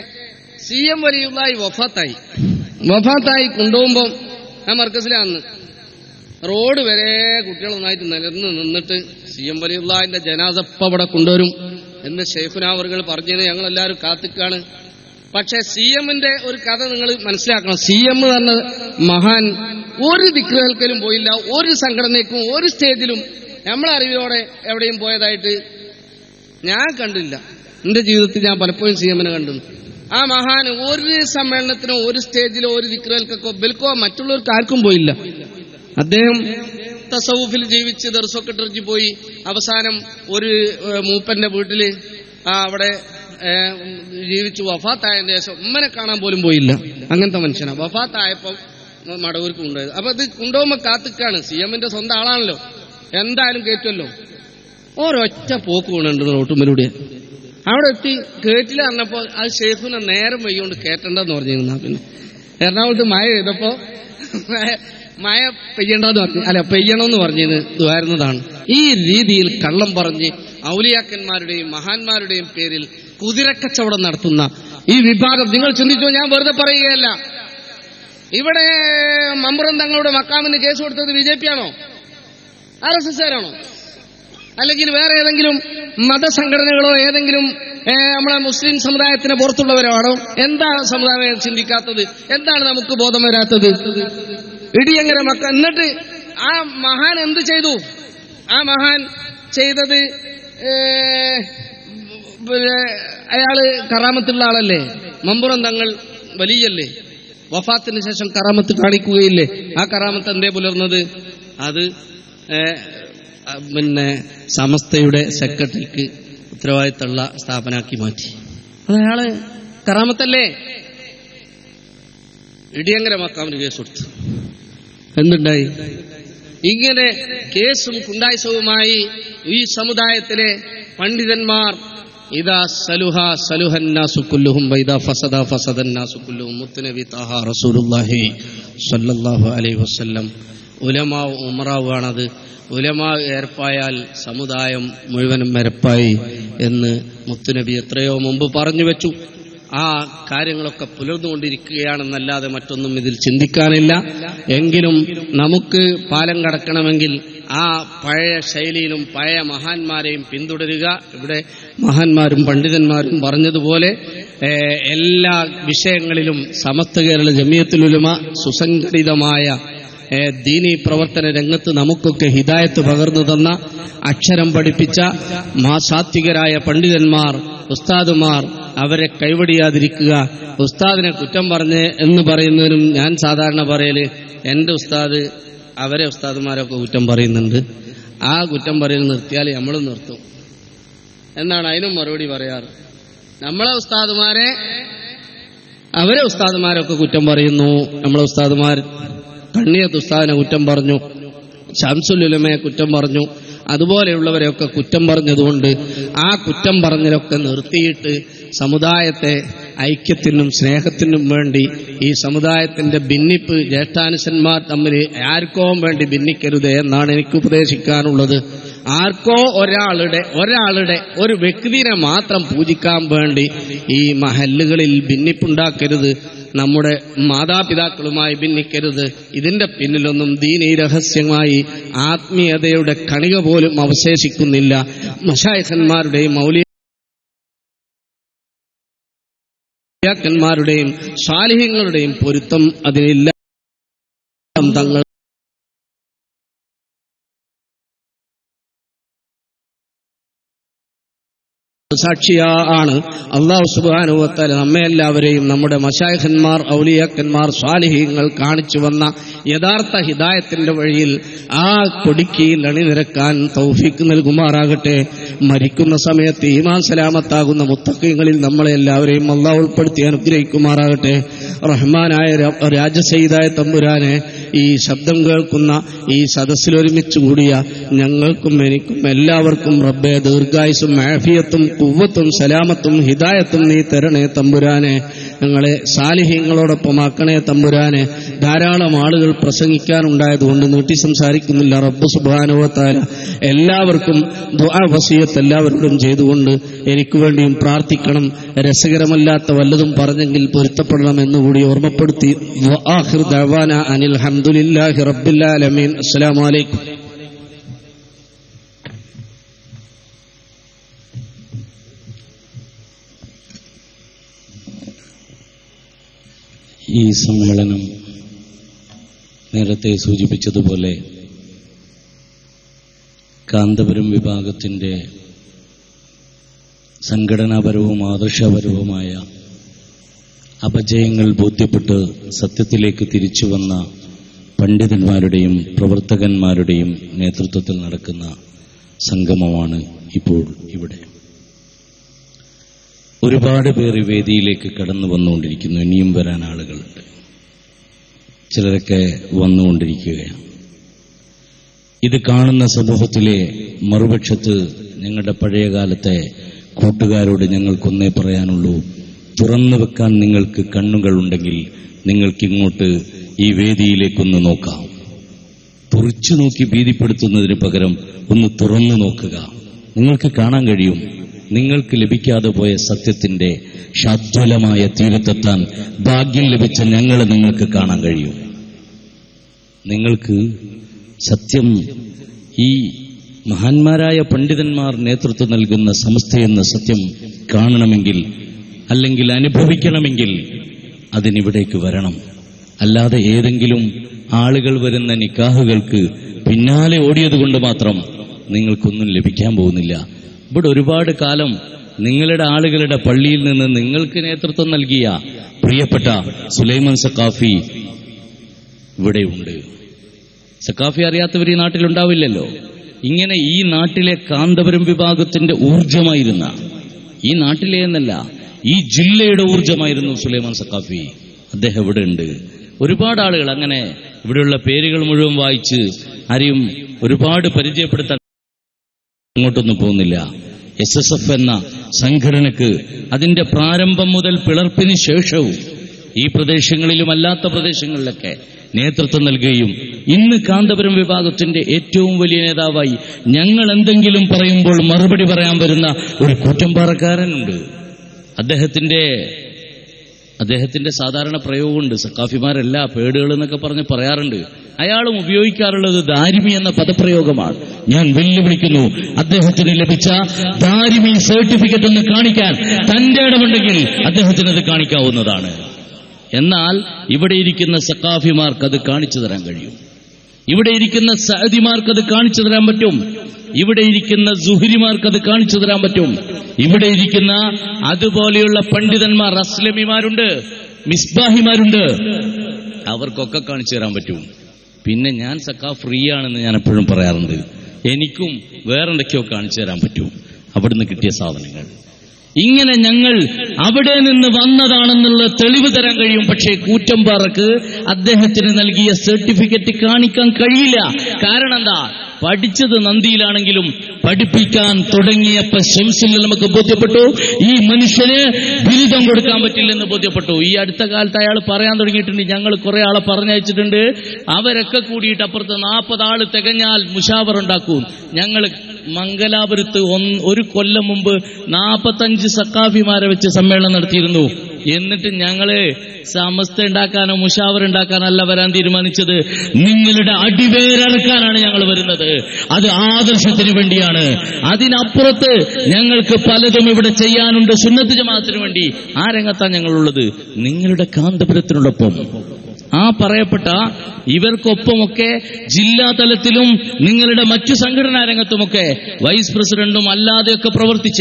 CM വലിയുള്ളാഹി വഫാത്തായി കൊണ്ടുപോകുമ്പോൾ ഞാൻ മർക്കസിലാന്ന് റോഡ് വരെ കുട്ടികൾ നന്നായിട്ട് നിന്നിട്ട് CM വലിയുള്ളാഹിന്റെ ജനാസപ്പ ഇവിടെ കൊണ്ടുവരും എന്ന് ഷെയ്ഖുനാവറുകൾ പറഞ്ഞത് ഞങ്ങളെല്ലാവരും കാത്തിക്കാണ്. പക്ഷെ CMന്റെ ഒരു കഥ നിങ്ങൾ മനസ്സിലാക്കണം. CM പറഞ്ഞ മഹാൻ ഒരു ദിക്റുകൾക്കലും പോയില്ല, ഒരു സംഘടനയ്ക്കും ഒരു സ്റ്റേജിലും നമ്മളെ അറിവിലോടെ എവിടെയും പോയതായിട്ട് ഞാൻ കണ്ടില്ല. എന്റെ ജീവിതത്തിൽ ഞാൻ പലപ്പോഴും CMനെ കണ്ടു. ആ മഹാൻ ഒരു സമ്മേളനത്തിനോ ഒരു സ്റ്റേജിലോ ഒരു ദിക്റുകൾക്കോ ബൽക്കോ മറ്റുള്ളവർക്ക് ആർക്കും പോയില്ല. അദ്ദേഹം തസവുഫിൽ ജീവിച്ച് ദർസൊക്കെ പോയി അവസാനം ഒരു മൂപ്പന്റെ വീട്ടില് അവിടെ ജീവിച്ചു. വഫാത്തായതിന്റെ ശേഷം ഉമ്മനെ കാണാൻ പോലും പോയില്ല. അങ്ങനത്തെ മനുഷ്യനാണ്. വഫാത്തായപ്പം മടവൂർക്ക് കൊണ്ടുപോയത്. അപ്പൊ ഇത് കൊണ്ടുപോകുമ്പോ കാത്തിക്കാണ്. CMന്റെ സ്വന്തം ആളാണല്ലോ, എന്തായാലും കേറ്റുമല്ലോ. ഒരൊറ്റ പോക്ക് വീണുണ്ട് റോട്ടുമ്മലൂടെ. അവിടെ എത്തി കേറ്റില്ല പറഞ്ഞപ്പോ അത് ഷെയ്ഖുനെ നേരം വൈകൊണ്ട് കേറ്റണ്ടെന്ന് പറഞ്ഞിരുന്ന. പിന്നെ എറണാകുളത്ത് മഴ പെയ്തപ്പോ മഴ പെയ്യണ്ടെന്ന് പറഞ്ഞു, അല്ല പെയ്യണമെന്ന് പറഞ്ഞത് വരുന്നതാണ്. ഈ രീതിയിൽ കള്ളം പറഞ്ഞ് ഔലിയാക്കന്മാരുടെയും മഹാന്മാരുടെയും പേരിൽ കുതിരക്കച്ചവടം നടത്തുന്ന ഈ വിഭാഗം നിങ്ങൾ ചിന്തിച്ചോ? ഞാൻ വെറുതെ പറയുകയല്ല. ഇവിടെ മമ്പുറം തങ്ങളുടെ മക്കാമിന് കേസ് കൊടുത്തത് BJP ആണോ, RSSകാരാണോ, അല്ലെങ്കിൽ വേറെ ഏതെങ്കിലും മതസംഘടനകളോ ഏതെങ്കിലും നമ്മളെ മുസ്ലിം സമുദായത്തിന് പുറത്തുള്ളവരാണോ? എന്താ സമുദായം ചിന്തിക്കാത്തത്? എന്താണ് നമുക്ക് ബോധം വരാത്തത്? ഇടിയങ്ങനെ എന്നിട്ട് ആ മഹാൻ എന്ത് ചെയ്തു? ആ മഹാൻ ചെയ്തത് അയാള് കറാമത്തുള്ള ആളല്ലേ, മമ്പുറം തങ്ങൾ വലിയല്ലേ, വഫാത്തിന് ശേഷം കറാമത്ത് കാണിക്കുകയില്ലേ? ആ കറാമത്ത് എന്തേ പുലർന്നത്? അത് സമസ്തയുടെ സെക്രട്ടറിക്ക് ഉത്തരവാദിത്തമുള്ള സ്ഥാപനമാക്കി മാറ്റി. അതയാള് കറാമത്തല്ലേ? ഇടിയങ്കര മക്കാമിന് കേസ് കൊടുത്തു. എന്തുണ്ടായി? ഇങ്ങനെ കേസും കുണ്ടായ്സവുമായി ഈ സമുദായത്തിലെ പണ്ഡിതന്മാർ ഇദാ സലുഹ സലുഹന്നാസു കുല്ലുഹും വഇദാ ഫസദ ഫസദന്നാസു കുല്ലുഹും. മുത്തുനബി തഹ റസൂലുള്ളാഹി സ്വല്ലല്ലാഹു അലൈഹി വസല്ലം ഉലമാ ഉമറാവാണത്. ഉലമാ ഏർപ്പായാൽ സമുദായം മുഴുവനും എരപ്പായി എന്ന് മുത്തുനബി എത്രയോ മുമ്പ് പറഞ്ഞു വെച്ചു. ആ കാര്യങ്ങളൊക്കെ പുലർന്നുകൊണ്ടിരിക്കുകയാണെന്നല്ലാതെ മറ്റൊന്നും ഇതിൽ ചിന്തിക്കാനില്ല. എങ്കിലും നമുക്ക് പാലം കടക്കണമെങ്കിൽ ആ പഴയ ശൈലിയിലും പഴയ മഹാന്മാരെയും പിന്തുടരുക. ഇവിടെ മഹാന്മാരും പണ്ഡിതന്മാരും പറഞ്ഞതുപോലെ എല്ലാ വിഷയങ്ങളിലും സമസ്ത കേരള ജമിയത്തുൽ ഉലമ സുസംഘടിതമായ ദീനീ പ്രവർത്തന രംഗത്ത് നമുക്കൊക്കെ ഹിദായത്ത് പകർന്നു തന്ന, അക്ഷരം പഠിപ്പിച്ച സാത്വികരായ പണ്ഡിതന്മാർ, ഉസ്താദുമാർ, അവരെ കൈവടിയാതിരിക്കുക. ഉസ്താദിനെ കുറ്റം പറഞ്ഞ് എന്ന് പറയുന്നതിനും ഞാൻ സാധാരണ പറയല്, എൻ്റെ ഉസ്താദ് അവരെ ഉസ്താദുമാരൊക്കെ കുറ്റം പറയുന്നുണ്ട്, ആ കുറ്റം പറയൽ നിർത്തിയാൽ നമ്മളും നിർത്തും എന്നാണ് അതിനും മറുപടി പറയാറ്. നമ്മളെ ഉസ്താദുമാരെ അവരെ ഉസ്താദുമാരൊക്കെ കുറ്റം പറയുന്നു. നമ്മളെ ഉസ്താദുമാർ കണ്ണിയത്ത് ഉസ്താദിനെ കുറ്റം പറഞ്ഞു, ശംസുൽ ഉലമയെ കുറ്റം പറഞ്ഞു, അതുപോലെയുള്ളവരെയൊക്കെ കുറ്റം പറഞ്ഞതുകൊണ്ട് ആ കുറ്റം പറഞ്ഞതൊക്കെ നിർത്തിയിട്ട് സമുദായത്തെ ഐക്യത്തിനും സ്നേഹത്തിനും വേണ്ടി ഈ സമുദായത്തിന്റെ ഭിന്നിപ്പ് ജ്യേഷ്ഠാനുശന്മാർ തമ്മിൽ ആർക്കോ വേണ്ടി ഭിന്നിക്കരുത് എന്നാണ് എനിക്ക് ഉപദേശിക്കാനുള്ളത്. ആർക്കോ ഒരാളുടെ ഒരു വ്യക്തിനെ മാത്രം പൂജിക്കാൻ വേണ്ടി ഈ മഹല്ലുകളിൽ ഭിന്നിപ്പുണ്ടാക്കരുത്. നമ്മുടെ മാതാപിതാക്കളുമായി ഭിന്നിക്കരുത്. ഇതിന്റെ പിന്നിലൊന്നും ദീനീ രഹസ്യമായി ആത്മീയതയുടെ കണിക പോലും അവശേഷിക്കുന്നില്ല. മശായിഖന്മാരുടെയും മൗലിയാക്കന്മാരുടെയും സാലിഹ്യങ്ങളുടെയും പൊരുത്തം അതിനില്ല. തങ്ങൾ സാക്ഷിയാണ്. അല്ലാഹു സുബ്ഹാനഹു വ തആല നമ്മെ എല്ലാവരെയും നമ്മുടെ മശായിഖന്മാർ, ഔലിയാക്കന്മാർ, സ്വാലിഹീങ്ങൾ കാണിച്ചു വന്ന യഥാർത്ഥ ഹിദായത്തിന്റെ വഴിയിൽ ആ കൊടിക്കീൽ അണിനിരക്കാൻ തൗഫീഖ് നൽകുമാറാകട്ടെ. മരിക്കുന്ന സമയത്ത് ഈമാൻ സലാമത്താകുന്ന മുത്തഖീങ്ങളിൽ നമ്മളെ എല്ലാവരെയും അല്ലാഹു ഉൾപ്പെടുത്തി അനുഗ്രഹിക്കുമാറാകട്ടെ. റഹ്മാനായ രാജസയ്യിദായ തമ്പുരാനെ, ഈ ശബ്ദം കേൾക്കുന്ന ഈ സദസ്സിൽ ഒരുമിച്ച് കൂടിയ ഞങ്ങൾക്കും എനിക്കും എല്ലാവർക്കും റബ്ബേ ദീർഘായുസ്സും ആഫിയത്തും ഖുവ്വത്തും സലാമത്തും ഹിദായത്തും നീ തരണേ തമ്പുരാനെ. ഞങ്ങളെ സാലിഹീങ്ങളോടൊപ്പം ആക്കണേ തമ്പുരാനെ. ധാരാളം ആളുകൾ പ്രസംഗിക്കാനുണ്ടായതുകൊണ്ട് നീട്ടി സംസാരിക്കുന്നില്ല. റബ്ബ് സുബ്ഹാനഹു വ തആല എല്ലാവർക്കും ദുആ വസിയത്ത് എല്ലാവരോടും ചെയ്തുകൊണ്ട് എനിക്ക് വേണ്ടിയും പ്രാർത്ഥിക്കണം. രസകരമല്ലാത്ത വല്ലതും പറഞ്ഞെങ്കിൽ പൊരുത്തപ്പെടണം എന്നുകൂടി ഓർമ്മപ്പെടുത്തി ആഖിറു ദഅവാന അനിൽ ഹംദുലില്ലാഹി റബ്ബിൽ ആലമീൻ. അസ്സലാമു അലൈക്കും. ഈ സമ്മേളനം നേരത്തെ സൂചിപ്പിച്ചതുപോലെ കാന്തപുരം വിഭാഗത്തിൻ്റെ സംഘടനാപരവും ആദർശപരവുമായ അപജയങ്ങൾ ബോധ്യപ്പെട്ട് സത്യത്തിലേക്ക് തിരിച്ചു വന്ന പണ്ഡിതന്മാരുടെയും പ്രവർത്തകന്മാരുടെയും നേതൃത്വത്തിൽ നടക്കുന്ന സംഗമമാണ് ഇപ്പോൾ ഇവിടെ. ഒരുപാട് പേർ ഈ വേദിയിലേക്ക് കടന്നു വന്നുകൊണ്ടിരിക്കുന്നു. ഇനിയും വരാൻ ആളുകളുണ്ട്. ചിലരൊക്കെ വന്നുകൊണ്ടിരിക്കുകയാണ്. ഇത് കാണുന്ന സമൂഹത്തിലെ മറുപക്ഷത്ത് ഞങ്ങളുടെ പഴയകാലത്തെ കൂട്ടുകാരോട് ഞങ്ങൾക്കൊന്നേ പറയാനുള്ളൂ. തുറന്നു വെക്കാൻ നിങ്ങൾക്ക് കണ്ണുകളുണ്ടെങ്കിൽ നിങ്ങൾക്കിങ്ങോട്ട് ഈ വേദിയിലേക്കൊന്ന് നോക്കാം. തുറച്ചു നോക്കി ഭീതിപ്പെടുത്തുന്നതിന് പകരം ഒന്ന് തുറന്നു നോക്കുക. നിങ്ങൾക്ക് കാണാൻ കഴിയും. നിങ്ങൾക്ക് ലഭിക്കാതെ പോയ സത്യത്തിന്റെ ഷാദ്വലമായ തീരത്തെത്താൻ ഭാഗ്യം ലഭിച്ച ഞങ്ങളെ നിങ്ങൾക്ക് കാണാൻ കഴിയും. നിങ്ങൾക്ക് സത്യം, ഈ മഹാന്മാരായ പണ്ഡിതന്മാർ നേതൃത്വം നൽകുന്ന സമസ്തയെന്ന സത്യം കാണണമെങ്കിൽ, അല്ലെങ്കിൽ അനുഭവിക്കണമെങ്കിൽ അതിനിവിടേക്ക് വരണം. അല്ലാതെ ഏതെങ്കിലും ആളുകൾ വരുന്ന നിക്കാഹുകൾക്ക് പിന്നാലെ ഓടിയതുകൊണ്ട് മാത്രം നിങ്ങൾക്കൊന്നും ലഭിക്കാൻ പോകുന്നില്ല. ഇവിടെ ഒരുപാട് കാലം നിങ്ങളുടെ ആളുകളുടെ പള്ളിയിൽ നിന്ന് നിങ്ങൾക്ക് നേതൃത്വം നൽകിയ പ്രിയപ്പെട്ട സുലൈമാൻ സഖാഫി ഇവിടെയുണ്ട്. സഖാഫി അറിയാത്തവർ ഈ നാട്ടിലുണ്ടാവില്ലല്ലോ. ഇങ്ങനെ ഈ നാട്ടിലെ കാന്തപുരം വിഭാഗത്തിന്റെ ഊർജമായിരുന്ന, ഈ നാട്ടിലെ എന്നല്ല ഈ ജില്ലയുടെ ഊർജമായിരുന്നു സുലൈമാൻ സഖാഫി. അദ്ദേഹം ഇവിടെ ഉണ്ട്. ഒരുപാട് ആളുകൾ അങ്ങനെ ഇവിടെയുള്ള പേരുകൾ മുഴുവൻ വായിച്ച് ആരെയും ഒരുപാട് പരിചയപ്പെടുത്താൻ അങ്ങോട്ടൊന്നും പോകുന്നില്ല. SSF എന്ന സംഘടനക്ക് അതിന്റെ പ്രാരംഭം മുതൽ പിളർപ്പിന് ശേഷവും ഈ പ്രദേശങ്ങളിലും അല്ലാത്ത പ്രദേശങ്ങളിലൊക്കെ നേതൃത്വം നൽകുകയും ഇന്ന് കാന്തപുരം വിഭാഗത്തിന്റെ ഏറ്റവും വലിയ നേതാവായി ഞങ്ങൾ എന്തെങ്കിലും പറയുമ്പോൾ മറുപടി പറയാൻ വരുന്ന ഒരു കൂറ്റമ്പാറക്കാരനുണ്ട്. അദ്ദേഹത്തിന്റെ സാധാരണ പ്രയോഗമുണ്ട്. സഖാഫിമാരല്ല പേടുകൾ എന്നൊക്കെ പറഞ്ഞ് പറയാറുണ്ട്. അയാളും ഉപയോഗിക്കാറുള്ളത് ദാരിമി എന്ന പദപ്രയോഗമാണ്. ഞാൻ വെല്ലുവിളിക്കുന്നു, അദ്ദേഹത്തിന് ലഭിച്ച ദാരിമി സർട്ടിഫിക്കറ്റ് ഒന്ന് കാണിക്കാൻ തന്റെ ഇടമുണ്ടെങ്കിൽ അദ്ദേഹത്തിന് അത് കാണിക്കാവുന്നതാണ്. എന്നാൽ ഇവിടെ ഇരിക്കുന്ന സഖാഫിമാർക്ക് അത് കാണിച്ചു തരാൻ കഴിയും. ഇവിടെ ഇരിക്കുന്ന സഅദിമാർക്ക് അത് കാണിച്ചു തരാൻ പറ്റും. ഇവിടെ ഇരിക്കുന്ന സുഹരിമാർക്ക് അത് കാണിച്ചു തരാൻ പറ്റും. ഇവിടെ ഇരിക്കുന്ന അതുപോലെയുള്ള പണ്ഡിതന്മാർ, അസ്ലമിമാരുണ്ട്, മിസ്ബാഹിമാരുണ്ട്, അവർക്കൊക്കെ കാണിച്ചു തരാൻ പറ്റും. പിന്നെ ഞാൻ സഖാഫ് ഫ്രീ ആണെന്ന് ഞാൻ എപ്പോഴും പറയാറുണ്ട്. എനിക്കും വേറെന്തൊക്കെയോ കാണിച്ചു തരാൻ പറ്റും അവിടുന്ന് കിട്ടിയ സാധനങ്ങൾ. ഇങ്ങനെ ഞങ്ങൾ അവിടെ നിന്ന് വന്നതാണെന്നുള്ള തെളിവ് തരാൻ കഴിയും. പക്ഷേ കൂറ്റമ്പാറക്ക് അദ്ദേഹത്തിന് നൽകിയ സർട്ടിഫിക്കറ്റ് കാണിക്കാൻ കഴിയില്ല. കാരണം എന്താ? പഠിച്ചത് നന്ദിയിലാണെങ്കിലും പഠിപ്പിക്കാൻ തുടങ്ങിയപ്പോ ശംസുൽ നമുക്ക് ബോധ്യപ്പെട്ടു, ഈ മനുഷ്യന് ബിരുദം കൊടുക്കാൻ പറ്റില്ലെന്ന് ബോധ്യപ്പെട്ടു. ഈ അടുത്ത കാലത്ത് അയാൾ പറയാൻ തുടങ്ങിയിട്ടുണ്ട്, ഞങ്ങൾ കുറെ ആളെ പറഞ്ഞയച്ചിട്ടുണ്ട്, അവരൊക്കെ കൂടിയിട്ട് അപ്പുറത്ത് 40 ആള് തികഞ്ഞാൽ മുഷാവർ ഉണ്ടാക്കും. ഞങ്ങൾ മംഗലാപുരത്ത് ഒരു കൊല്ലം മുമ്പ് 45 സഖാഫിമാരെ വെച്ച് സമ്മേളനം നടത്തിയിരുന്നു. എന്നിട്ട് ഞങ്ങള് സമസ്ത ഉണ്ടാക്കാനോ മുഷാവർ ഉണ്ടാക്കാനോ അല്ല വരാൻ തീരുമാനിച്ചത്. നിങ്ങളുടെ അടിവേരറക്കാനാണ് ഞങ്ങൾ വരുന്നത്. അത് ആദർശത്തിന് വേണ്ടിയാണ്. അതിനപ്പുറത്ത് ഞങ്ങൾക്ക് പലതും ഇവിടെ ചെയ്യാനുണ്ട് സുന്നത്ത് ജമാഅത്തിന് വേണ്ടി. ആ രംഗത്താണ് ഞങ്ങളുള്ളത്. നിങ്ങളുടെ കാന്തപുരത്തിനോടൊപ്പം ആ പറയപ്പെട്ട ഇവർക്കൊപ്പമൊക്കെ ജില്ലാ തലത്തിലും നിങ്ങളുടെ മറ്റു സംഘടനാ രംഗത്തുമൊക്കെ വൈസ് പ്രസിഡന്റും അല്ലാതെയൊക്കെ പ്രവർത്തിച്ച